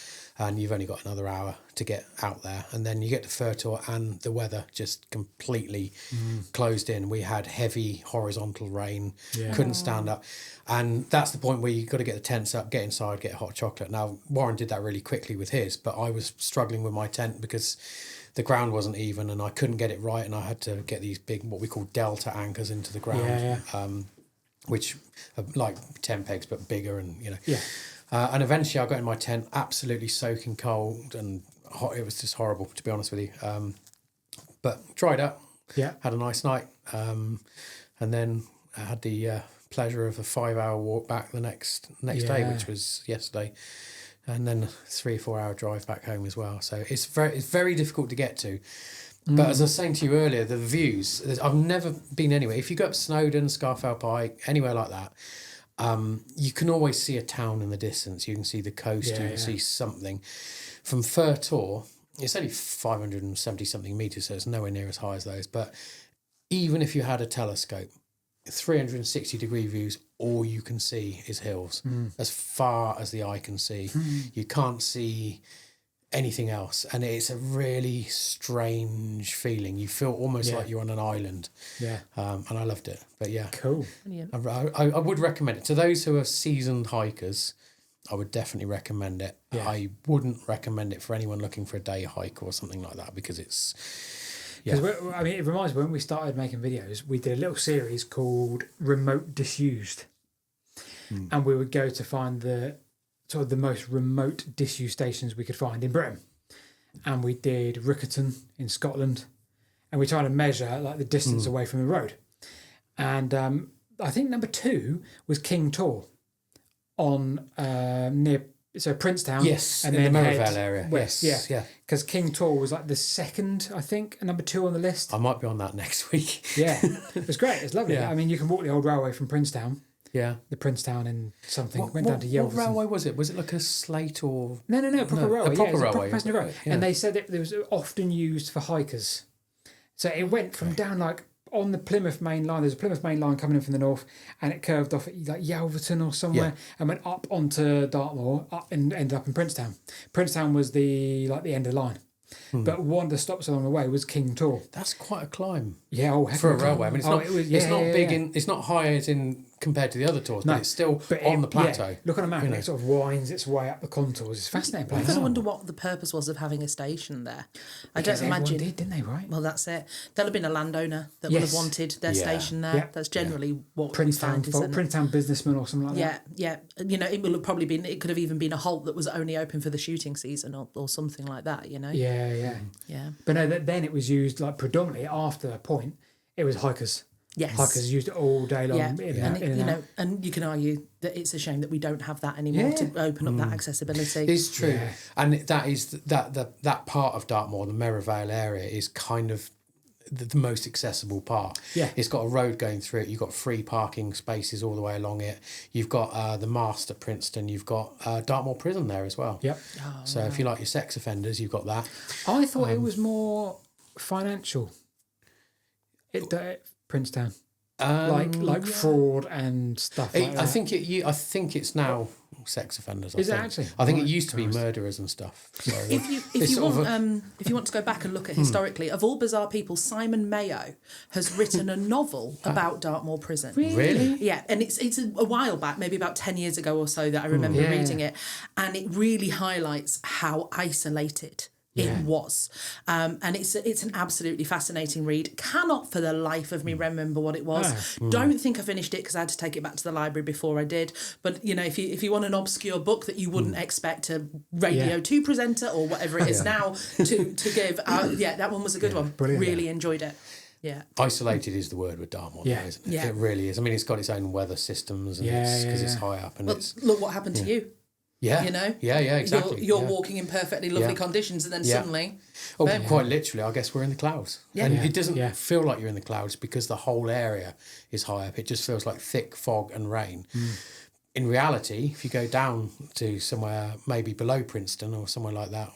and you've only got another hour to get out there. And then you get to Furtor, and the weather just completely closed in. We had heavy horizontal rain, couldn't stand up. And that's the point where you've got to get the tents up, get inside, get hot chocolate. Now, Warren did that really quickly with his, but I was struggling with my tent because the ground wasn't even and I couldn't get it right, and I had to get these big, what we call delta anchors into the ground, which are like tent pegs but bigger, and and eventually I got in my tent absolutely soaking cold and hot. It was just horrible, to be honest with you. But dried up. Yeah. Had a nice night. And then I had the pleasure of a 5-hour walk back the next day, which was yesterday. And then a 3 or 4 hour drive back home as well. So it's very difficult to get to. But as I was saying to you earlier, the views, I've never been anywhere. If you go up Snowdon, Scarfell Pike, anywhere like that, you can always see a town in the distance. You can see the coast, you can see something. From Fir Tor, it's only 570-something metres, so it's nowhere near as high as those. But even if you had a telescope, 360-degree views, all you can see is hills. As far as the eye can see. You can't see anything else, and it's a really strange feeling. You feel almost like you're on an island. And I loved it. But cool. I would recommend it to those who are seasoned hikers. I would definitely recommend it. I wouldn't recommend it for anyone looking for a day hike or something like that, because it's it reminds me when we started making videos, we did a little series called Remote Disused, and we would go to find the sort of the most remote disused stations we could find in Britain. And we did Riccarton in Scotland, and we tried to measure like the distance away from the road. And I think number 2 was King Tor on near Princetown. Yes, and in then the Merivale area. West, yeah. Because King Tor was like the second, I think, number 2 on the list. I might be on that next week. Yeah, it was great. It's lovely. I mean, you can walk the old railway from Princetown. Yeah. The Princetown and something. Went down to Yelverton. What railway was it? Was it like a slate or... No, proper railway. A proper railway. railway. Passenger railway. Yeah. And they said it was often used for hikers. So it went from down like on the Plymouth main line. There's a Plymouth main line coming in from the north, and it curved off at like Yelverton or somewhere, and went up onto Dartmoor, up and ended up in Princetown. Princetown was the end of the line. But one of the stops along the way was King Tor. That's quite a climb. Yeah, for a railway. I mean, it's not big in. It's not high as in compared to the other tours, but it's still on the plateau. Look on a map, and it sort of winds its way up the contours. It's a fascinating place. I wonder what the purpose was of having a station there. I don't imagine. Did, didn't they? Right. Well, that's it. There'll have been a landowner that would have wanted their station there. Yeah. That's generally what Princetown businessman or something like that. Yeah. You know, it will have probably been. It could have even been a halt that was only open for the shooting season or something like that. You know. Yeah. But no, then it was used like predominantly after a point. It was hikers. Yes. Hikers used it all day long. And you can argue that it's a shame that we don't have that anymore to open up that accessibility. It's true. Yeah. And that is that part of Dartmoor, the Merivale area, is kind of the most accessible part. Yeah. It's got a road going through it. You've got free parking spaces all the way along it. You've got the mast at Princeton. You've got Dartmoor Prison there as well. Yep. So if you like your sex offenders, you've got that. I thought it was more financial. Princetown, like fraud and stuff like that. I think it's now sex offenders. Is it actually? I think it used to be murderers and stuff. So if you want to go back and look at historically, of all bizarre people, Simon Mayo has written a novel about Dartmoor Prison. Really? Yeah, and it's a while back, maybe about 10 years ago or so, that I remember reading it, and it really highlights how isolated it was. And it's an absolutely fascinating read. Cannot for the life of me remember what it was. Don't think I finished it because I had to take it back to the library before I did. But, you know, if you want an obscure book that you wouldn't expect a Radio 2 presenter or whatever it is now to give, that one was a good one. Brilliant. Really enjoyed it. Yeah. Isolated is the word with Dartmoor, isn't it? Yeah. It really is. I mean, it's got its own weather systems and because it's high up. And look what happened to you. Yeah. You know? Yeah, exactly. You're walking in perfectly lovely conditions, and then suddenly... quite literally, I guess we're in the clouds. Yeah. And it doesn't feel like you're in the clouds because the whole area is high up. It just feels like thick fog and rain. In reality, if you go down to somewhere maybe below Princeton or somewhere like that,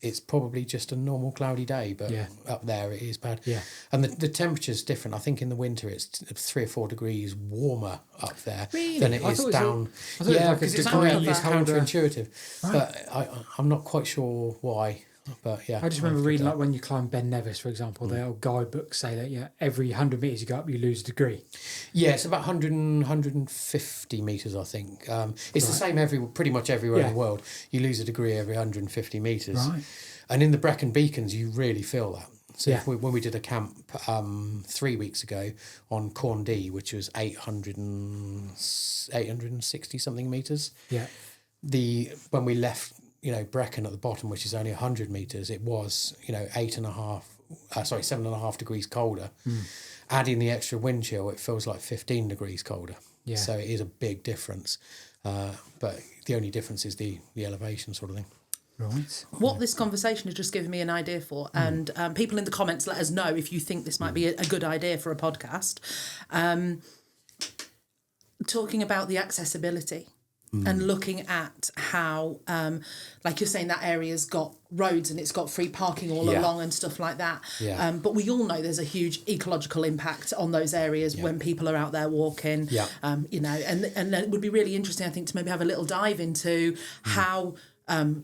it's probably just a normal cloudy day, but up there it is bad. Yeah. And the temperature's different. I think in the winter it's 3 or 4 degrees warmer up there than it is down. Because it's counterintuitive. Right. But I'm not quite sure why. But I just remember reading like when you climb Ben Nevis, for example, the old guidebooks say that every 100 metres you go up, you lose a degree. Yeah, it's about 150 metres, I think. It's the same pretty much everywhere in the world. You lose a degree every 150 metres. Right. And in the Brecon Beacons, you really feel that. So when we did a camp 3 weeks ago on Corndee, which was 860 something metres. Yeah. When we left, Brecon at the bottom, which is only 100 metres, it was, 8.5 7.5 degrees colder. Adding the extra wind chill, it feels like 15 degrees colder. Yeah. So it is a big difference. But the only difference is the elevation sort of thing. Right. What this conversation has just given me an idea for, and people in the comments, let us know if you think this might be a good idea for a podcast. Talking about the accessibility and looking at how, like you're saying, that area's got roads and it's got free parking all along and stuff like that. Yeah. But we all know there's a huge ecological impact on those areas when people are out there walking. Yeah. You know, and it would be really interesting, I think, to maybe have a little dive into how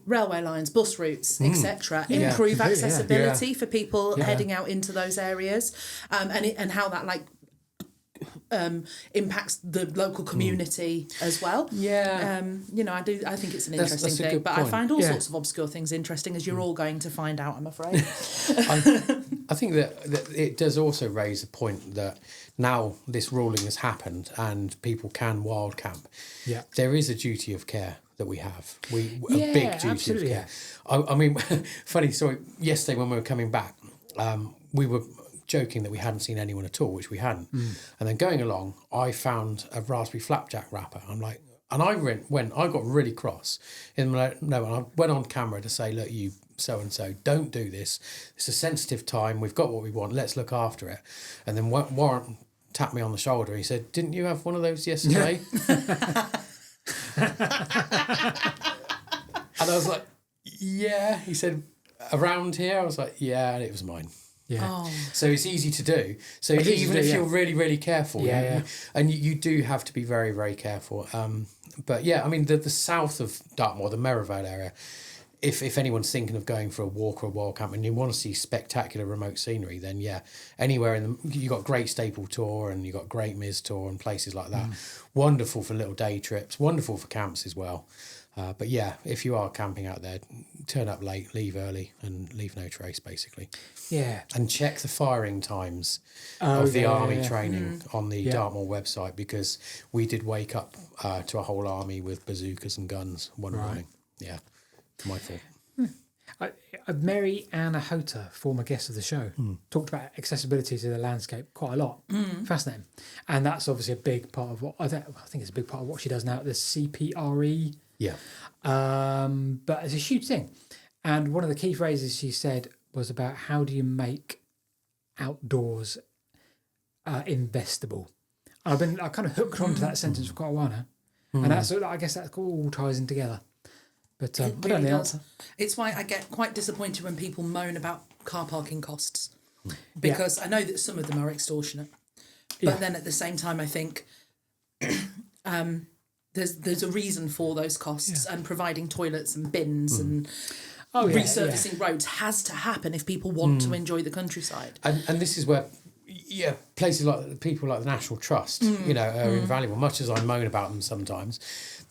railway lines, bus routes, etc., improve accessibility for people heading out into those areas, and how that impacts the local community as well. Yeah. You know, I think it's an interesting thing, but I find all sorts of obscure things interesting, as you're all going to find out, I'm afraid. I think that it does also raise the point that now this ruling has happened and people can wild camp. Yeah. There is a duty of care that we have. A big duty of care. I mean, funny story, yesterday when we were coming back, we were joking that we hadn't seen anyone at all, which we hadn't. And then going along, I found a raspberry flapjack wrapper. I'm like, and I got really cross. And I went on camera to say, look, you so-and-so, don't do this. It's a sensitive time. We've got what we want. Let's look after it. And then Warren tapped me on the shoulder. He said, didn't you have one of those yesterday? And I was like, yeah. He said, around here? I was like, yeah, and it was mine. Yeah. Oh. So it's easy to do. So even if you're really, really careful, and you do have to be very, very careful. But yeah, I mean, the south of Dartmoor, the Merivale area, if anyone's thinking of going for a walk or a wild camp and you want to see spectacular remote scenery, then anywhere you got Great Staple Tour and you got Great Miz Tour and places like that. Wonderful for little day trips, wonderful for camps as well. But yeah, if you are camping out there, turn up late, leave early, and leave no trace, basically. Yeah. And check the firing times of the army training on the Dartmoor website, because we did wake up to a whole army with bazookas and guns one morning. Yeah, my fault. Mary Anna Hota, former guest of the show, talked about accessibility to the landscape quite a lot. Fascinating. And that's obviously a big part of what I think it's a big part of what she does now at the CPRE. Yeah. But it's a huge thing. And one of the key phrases she said was about how do you make outdoors investable. I kind of hooked onto that sentence for quite a while now. And I guess that all ties in together. But I don't know the answer. It's why I get quite disappointed when people moan about car parking costs, because I know that some of them are extortionate. But then at the same time, I think there's a reason for those costs, and providing toilets and bins and resurfacing roads has to happen if people want to enjoy the countryside. And this is where places like people like the National Trust, are invaluable. Much as I moan about them sometimes,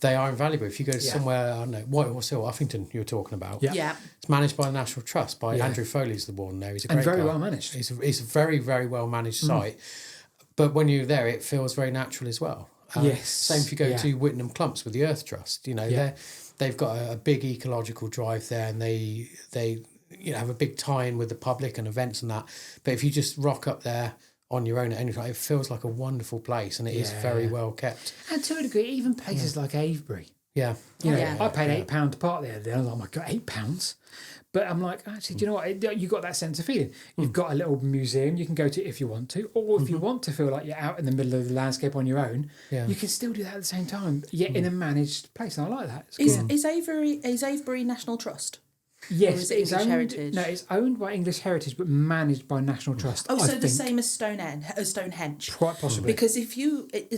they are invaluable. If you go to somewhere, I don't know, Whitehorse Hill, Uffington, you were talking about. Yeah. It's managed by the National Trust, by Andrew Foley's the warden there. He's a great guy. Well managed. It's a very, very well managed site. But when you're there, it feels very natural as well. Same if you go to Whittenham Clumps with the Earth Trust. They've got a big ecological drive there, and they have a big tie-in with the public and events and that. But if you just rock up there on your own at any time, it feels like a wonderful place, and it is very well kept. And to a degree, even places like Avebury. Yeah. I paid £8 to park there. I was like, oh my God, £8? But I'm like, actually, do you know what? You got that sense of feeling. You've got a little museum you can go to if you want to, or if you want to feel like you're out in the middle of the landscape on your own, you can still do that at the same time, yet in a managed place. And I like that. Is Avebury National Trust? Yes, it's English Heritage. No, it's owned by English Heritage, but managed by National Trust. Oh, so the same as Stonehenge. Quite possibly. Because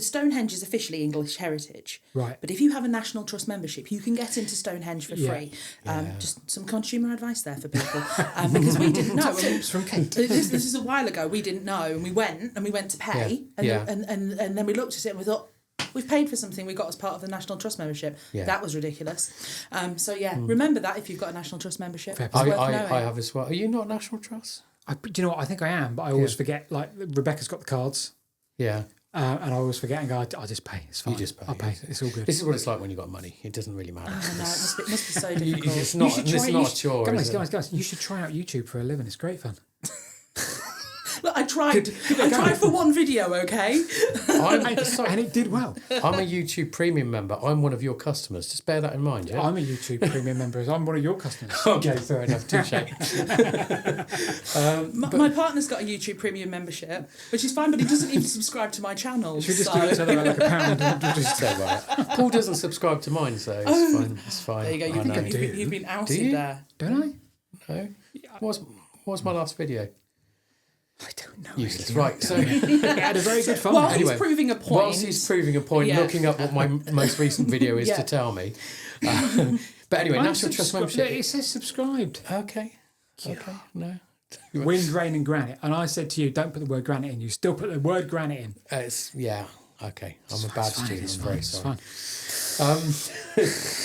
Stonehenge is officially English Heritage, right? But if you have a National Trust membership, you can get into Stonehenge for free. Just some consumer advice there for people, because we didn't know. Tips from Kate. This is a while ago. We didn't know, and we went to pay, and then we looked at it and we thought, we've paid for something we got as part of the National Trust membership. Yeah. That was ridiculous. Remember that if you've got a National Trust membership. I have as well. Are you not National Trust? Do you know what? I think I am, but I always forget. Like, Rebecca's got the cards. Yeah. And I always forget and go, I'll just pay. It's fine. You just pay. I'll pay. It's all good. This is what it's like when you've got money. It doesn't really matter. Oh, no, it must be so difficult. It's not a chore. Guys, you should try out YouTube for a living. It's great fun. tried for one video, okay? And it did well. I'm a YouTube Premium member. I'm one of your customers. Just bear that in mind, yeah? I'm a YouTube Premium member. I'm one of your customers. Okay, fair enough. Touche. My partner's got a YouTube Premium membership, which is fine, but he doesn't even subscribe to my channel. Should we just do each other like a pound? And just So, right. Paul doesn't subscribe to mine, so it's fine. It's fine. There you go. I know. You've been outed there. don't I? No. What's my last video? I don't know. Useless. Right. So It had a very good fun. Well, Anyway, he's proving a point. whilst he's proving a point, Yeah. looking up what my most recent video is to tell me. But anyway, I'm National Trust membership. It says subscribed. Okay. No. Wind, rain, and granite. And I said to you, don't put the word granite in. You still put the word granite in. It's okay. I'm a bad student. It's I'm fine. very It's sorry. fine.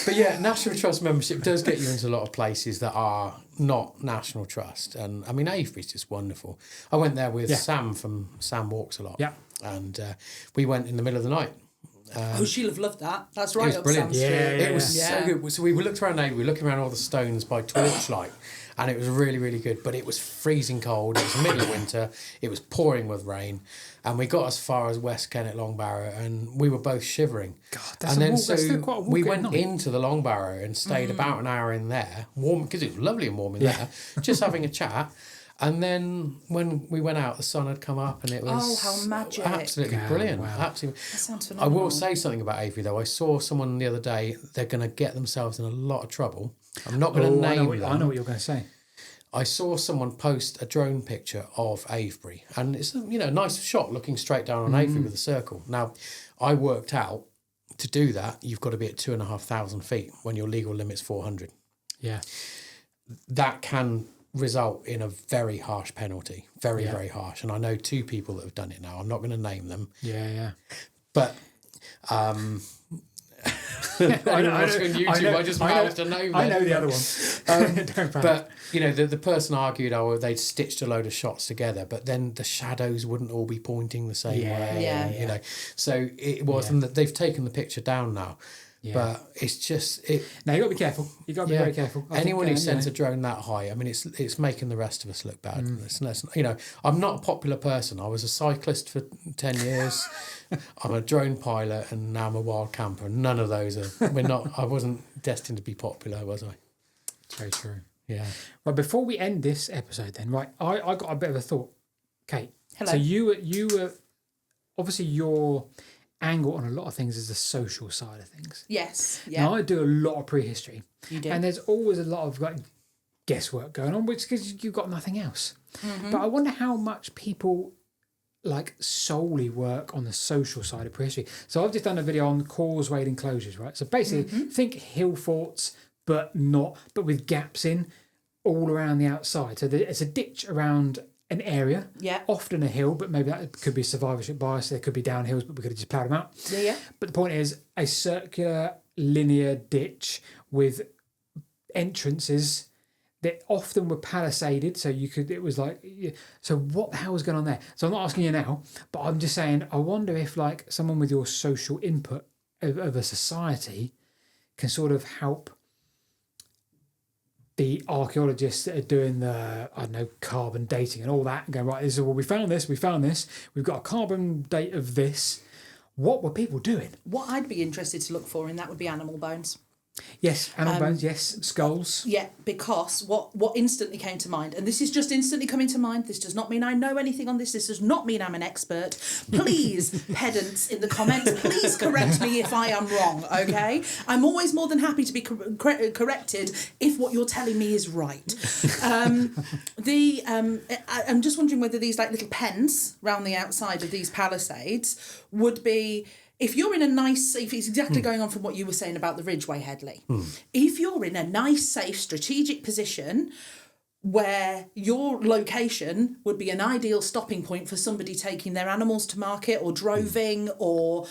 But yeah, National Trust membership does get you into a lot of places that are not National Trust. And I mean, Avebury's just wonderful. I went there with Sam from Sam Walks a Lot. Yeah. And we went in the middle of the night. She'll have loved that. That's right was up brilliant. Sam Street. It was so good. So we looked around Avebury, looking around all the stones by torchlight. And it was really, really good. But it was freezing cold. It was the middle of winter. It was pouring with rain. And we got as far as West Kennet Long Barrow and we were both shivering. God, that's still quite a walk we at went night. into the Long Barrow and stayed about an hour in there, warm, because it was lovely and warm in there, just having a chat. And then when we went out, the sun had come up and it was how magic. absolutely brilliant. Wow. Absolutely. That sounds I phenomenal. will say something about Avebury though. I saw someone the other day, they're going to get themselves in a lot of trouble. I'm not going to name them. I know what you're going to say. I saw someone post a drone picture of Avebury, and it's a nice shot looking straight down on Avebury with a circle. Now, I worked out to do that, you've got to be at 2,500 feet when your legal limit's 400. Yeah. That can result in a very harsh penalty, very harsh. And I know two people that have done it now. I'm not going to name them, Yeah. but anyone watching on YouTube, I just mouthed a name. I know the other one. Don't panic. But the person argued, they'd stitched a load of shots together, but then the shadows wouldn't all be pointing the same way. Yeah. So it was, and they've taken the picture down now. Yeah. But it's just it. Now you got to be careful. You got to be very careful. Anyone who sends a drone that high, I mean, it's making the rest of us look bad. I'm not a popular person. I was a cyclist for 10 years. I'm a drone pilot, and now I'm a wild camper. None of those are. I wasn't destined to be popular, was I? Very true. Yeah. Well, before we end this episode, then, right? I got a bit of a thought, Kate. Hello. So you were obviously your angle on a lot of things is the social side of things. Yes. Yeah. Now I do a lot of prehistory. You do. And there's always a lot of guesswork going on, which because you've got nothing else. Mm-hmm. But I wonder how much people solely work on the social side of prehistory. So I've just done a video on causewayed enclosures, right? So basically, think hill forts, but with gaps in all around the outside. So it's a ditch around an area, often a hill, but maybe that could be survivorship bias. There could be downhills, but we could have just ploughed them out. Yeah. But the point is a circular linear ditch with entrances that often were palisaded. So so what the hell was going on there? So I'm not asking you now, but I'm just saying, I wonder if someone with your social input of a society can sort of help the archaeologists that are doing the, carbon dating and all that, and going, right, this is we found this, we've got a carbon date of this. What were people doing? What I'd be interested to look for in that would be animal bones. Yes, animal bones, yes, skulls. Yeah, because what instantly came to mind, and this is just instantly coming to mind, this does not mean I know anything on this does not mean I'm an expert. Please, pedants in the comments, please correct me if I am wrong, okay? I'm always more than happy to be corrected if what you're telling me is right. I'm just wondering whether these little pens around the outside of these palisades would be... If you're in a nice, if it's exactly going on from what you were saying about the Ridgeway, Hedley, if you're in a nice, safe, strategic position where your location would be an ideal stopping point for somebody taking their animals to market or droving or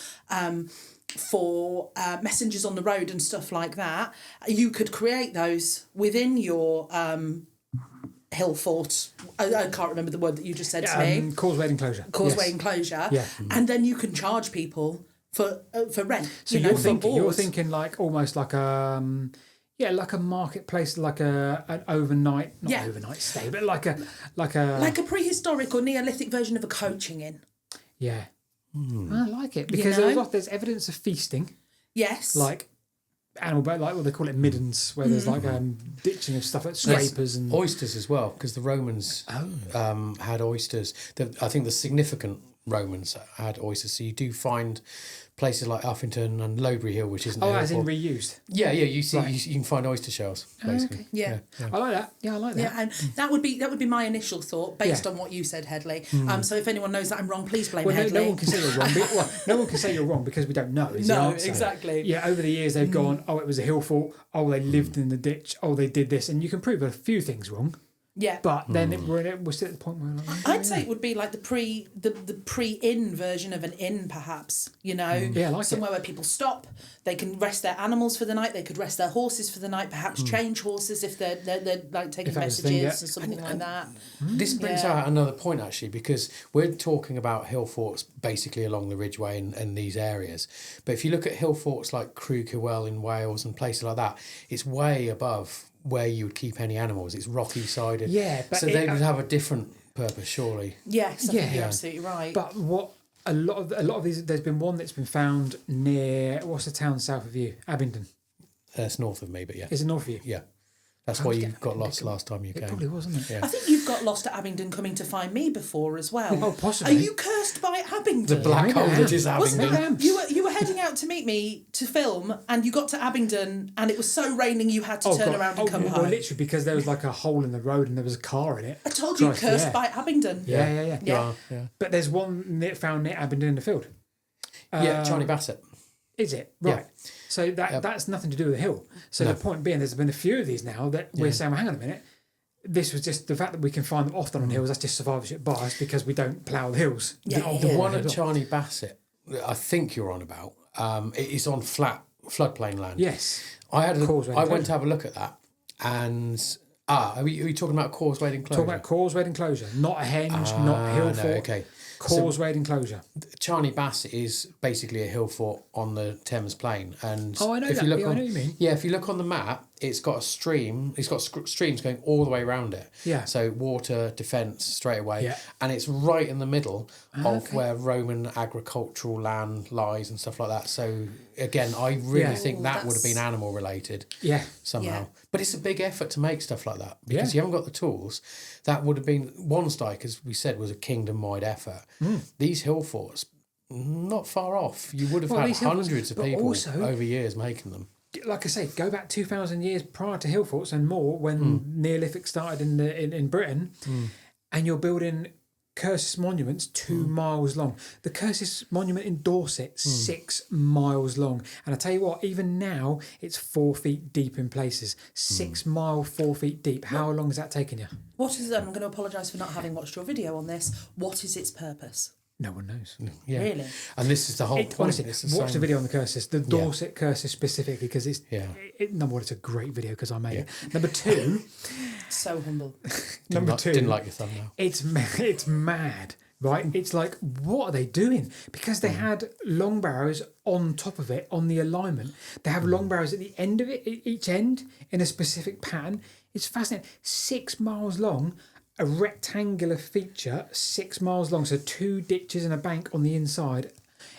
for messengers on the road and stuff like that, you could create those within your... hill fort. I can't remember the word that you just said to me. Causeway enclosure. Causeway enclosure. Yeah. And then you can charge people for rent. So you're thinking almost like Yeah, like a marketplace, like an overnight, not overnight stay, but like a prehistoric or Neolithic version of a coaching inn. Yeah, I like it because there's evidence of feasting. Yes, like animal, like what they call it, middens, where there's like ditching of stuff like scrapers and oysters as well, because the Romans had oysters. I think the significant Romans had oysters, so you do find places like Uffington and Lowbury Hill, which isn't. As in reused. Yeah. You see, you can find oyster shells basically. Okay. Yeah. I like that. Yeah, I like that. Yeah, and that would be my initial thought based on what you said, Hedley. So if anyone knows that I'm wrong, please blame Hedley. No one can say you're wrong. No one can say you're wrong because we don't know. No, exactly. Yeah, over the years they've gone, it was a hill fort. They lived in the ditch. They did this, and you can prove a few things wrong. Yeah, but then we're still at the point where I'd say it would be like the pre-inn version of an inn, perhaps. Somewhere where people stop, they can rest their animals for the night. They could rest their horses for the night. Perhaps change horses if they're like taking messages or something like that. This brings out another point actually, because we're talking about hill forts basically along the Ridgeway and these areas. But if you look at hill forts like Crewcurwell in Wales and places like that, it's way above where you would keep any animals. It's rocky sided. Yeah, but so they would have a different purpose, surely. Yes, I think you're absolutely right. But what a lot of these, there's been one that's been found near, what's the town south of you? Abingdon. It's north of me, but yeah. Is it north of you? Yeah. That's why you got lost last time you came. It probably was, wasn't it? Yeah. I think you've got lost at Abingdon coming to find me before as well. Oh, possibly. Are you cursed by Abingdon? The black hole that is Abingdon. You were heading out to meet me to film, and you got to Abingdon, and it was so raining you had to turn around and come home. Well, literally, because there was like a hole in the road and there was a car in it. I told you, cursed by Abingdon. Yeah. But there's one found near Abingdon in the field. Charlie Bassett. Is it? Right. Yeah. So that's nothing to do with the hill. So the point being, there's been a few of these now that we're saying, well, hang on a minute, this was just the fact that we can find them often on hills, that's just survivorship bias because we don't plough the hills. The one at Charlie Bassett, I think you're on about, it is on flat floodplain land. Yes. I went to have a look at that, and are you talking about causewayed enclosure? Talking about causewayed enclosure, not a henge, not hill fort. Okay. Causewayed enclosure. Charlie Bassett is basically a hill fort on the Thames Plain, and I know that. I know what you mean. Yeah, if you look on the map, it's got a stream. It's got streams going all the way around it. Yeah. So water defence straight away. Yeah. And it's right in the middle of where Roman agricultural land lies and stuff like that. So again, I really think that would have been animal related. Yeah. Somehow. Yeah. But it's a big effort to make stuff like that because you haven't got the tools. That would have been Wanstead, as we said, was a kingdom-wide effort. These hill forts, not far off. You would have had hundreds of people over years making them. Like I say, go back 2,000 years prior to hill forts and more when Neolithic started in Britain, and you're building Cursus monuments 2 miles long. The Cursus monument in Dorset, 6 miles long. And I tell you what, even now, it's 4 feet deep in places. 6 mile, 4 feet deep. How long has that taken you? What is it? I'm going to apologise for not having watched your video on this. What is its purpose? No one knows. Yeah. Really? And this is the whole point. Honestly, watch the video on the Cursus, the Dorset Cursus specifically, because it's number one, it's a great video because I made it. Number two, so humble. Didn't like your thumbnail. It's mad, right? It's like, what are they doing? Because they had long barrows on top of it on the alignment. They have long barrows at the end of it, each end in a specific pattern. It's fascinating. 6 miles long. A rectangular feature, 6 miles long, so 2 ditches and a bank on the inside.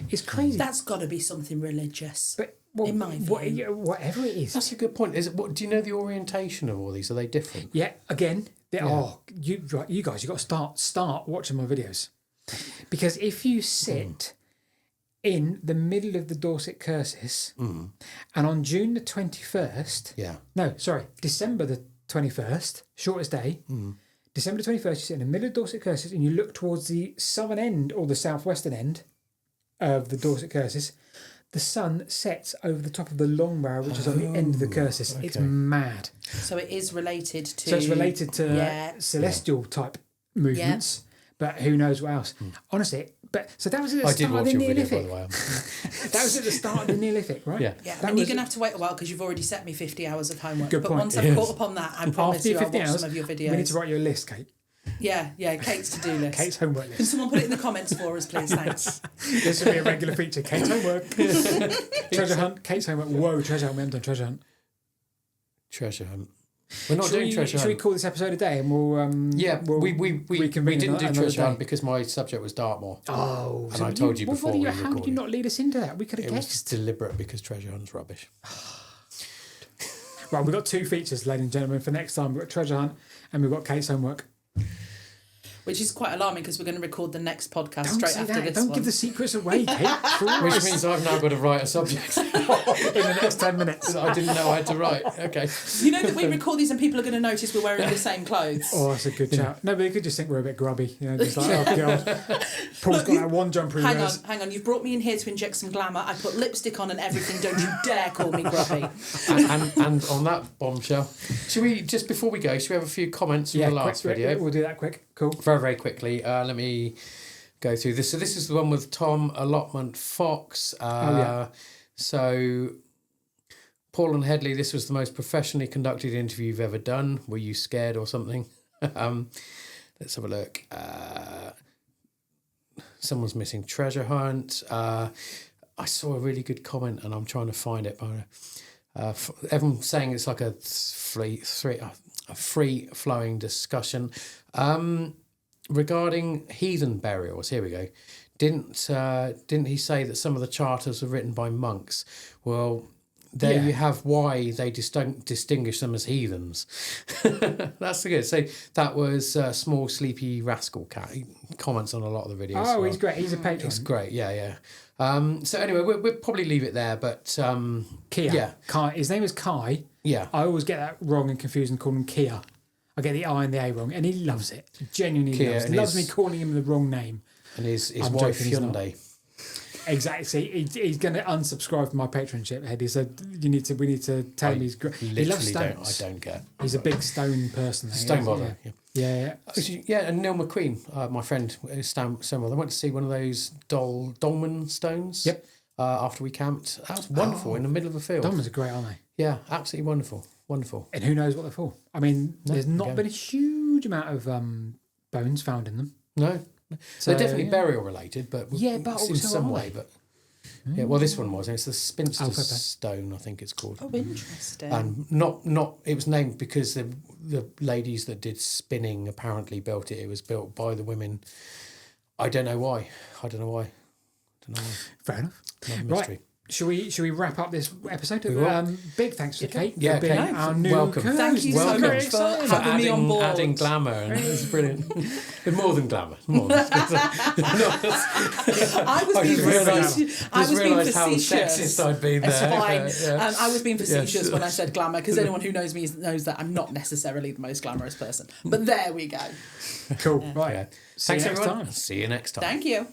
It's crazy. That's got to be something religious. But in my view, whatever it is. That's a good point. Is it? Do you know the orientation of all these? Are they different? Yeah. Again, you guys, you got to start watching my videos, because if you sit in the middle of the Dorset Cursus, and on June the 21st, December the 21st, shortest day. December 21st, you sit in the middle of Dorset Cursus and you look towards the southern end or the southwestern end of the Dorset Cursus. The sun sets over the top of the long barrow, which is on the end of the Cursus. Okay. It's mad. So it is related to... So it's related to celestial type movements, but who knows what else. Honestly, so that was at the start of the Neolithic. Video, by the way. That was at the start of the Neolithic, right? Yeah. And you're going to have to wait a while because you've already set me 50 hours of homework. Good point. Once I've caught up on that, I promise you I'll watch some of your videos. We need to write you a list, Kate. Yeah, Kate's to-do list. Kate's homework list. Can someone put it in the comments for us, please? Thanks. This will be a regular feature. Kate's homework. Treasure hunt. Kate's homework. Whoa, treasure hunt. We haven't done treasure hunt. Treasure hunt. We're not doing treasure hunt. Should we call this episode a day and we'll we didn't do treasure hunt because my subject was Dartmoor. Oh, and I told you before we recorded. How did you not lead us into that? We could have guessed. It was deliberate because treasure hunt's rubbish. Right, we've got 2 features, ladies and gentlemen, for next time. We've got treasure hunt and we've got Kate's homework. Which is quite alarming because we're going to record the next podcast straight after this Don't one. give the secrets away, Kate. Which means I've now got to write a subject in the next 10 minutes. that I didn't know I had to write. Okay. You know that we record these and people are going to notice we're wearing the same clothes. Oh, that's a good shout. No, but you could just think we're a bit grubby. You know, just like, oh, God. Paul's got that one jumper he wears. Hang on. You've brought me in here to inject some glamour. I put lipstick on and everything. Don't you dare call me grubby. and on that bombshell, should we, just before we go, should we have a few comments from the last video? We'll do that quick. Cool. Very, very quickly. Let me go through this. So this is the one with Tom Allotment Fox. So Paul and Hedley, this was the most professionally conducted interview you've ever done. Were you scared or something? Let's have a look. Someone's missing treasure hunt. I saw a really good comment and I'm trying to find it. Everyone's saying it's like a free-flowing discussion. Regarding heathen burials, here we go. Didn't he say that some of the charters are written by monks? Well, there you have why they distinguish them as heathens. That's good. So that was Small Sleepy Rascal Cat. He comments on a lot of the videos. Oh, he's great. He's a patron. It's great. Yeah. So anyway, we'll probably leave it there. But Kia. Yeah. Kai. His name is Kai. Yeah. I always get that wrong and confused and call him Kia. I get the I and the A wrong, and he loves it. He genuinely loves me calling him the wrong name. And his wife Hyundai. Exactly. See, he's going to unsubscribe from my patronship, Hedley. So we need to tell him he's great. He loves stones. I don't get. He's a big stone person. Stone bother. Yeah. Yeah, and Neil McQueen, my friend, is stone bother. I went to see one of those dolmen stones. Yep. After we camped, that was wonderful in the middle of a field. Dolmens are great, aren't they? Yeah, absolutely wonderful. And who knows what they're for? I mean, there's not been a huge amount of bones found in them. No. So, they're definitely burial related, but but in also some way. But yeah, well, this one was. It's the Spinster fair play. Stone, I think it's called. Oh, interesting. And not. It was named because the ladies that did spinning apparently built it. It was built by the women. I don't know why. Fair enough. Not a mystery. Right. Should we wrap up this episode? Big thanks to Kate Yeah, for being Kate. our new Welcome. co-host. Thank you so much for having me on board. Adding glamour, and it's brilliant. But more than glamour. I was being how facetious. sexist I'd been there. It's fine. Yeah. I was being facetious when I said glamour because anyone who knows me knows that I'm not necessarily the most glamorous person. But there we go. Cool. Right. Yeah. See Thanks you next everyone. time. See you next time. Thank you.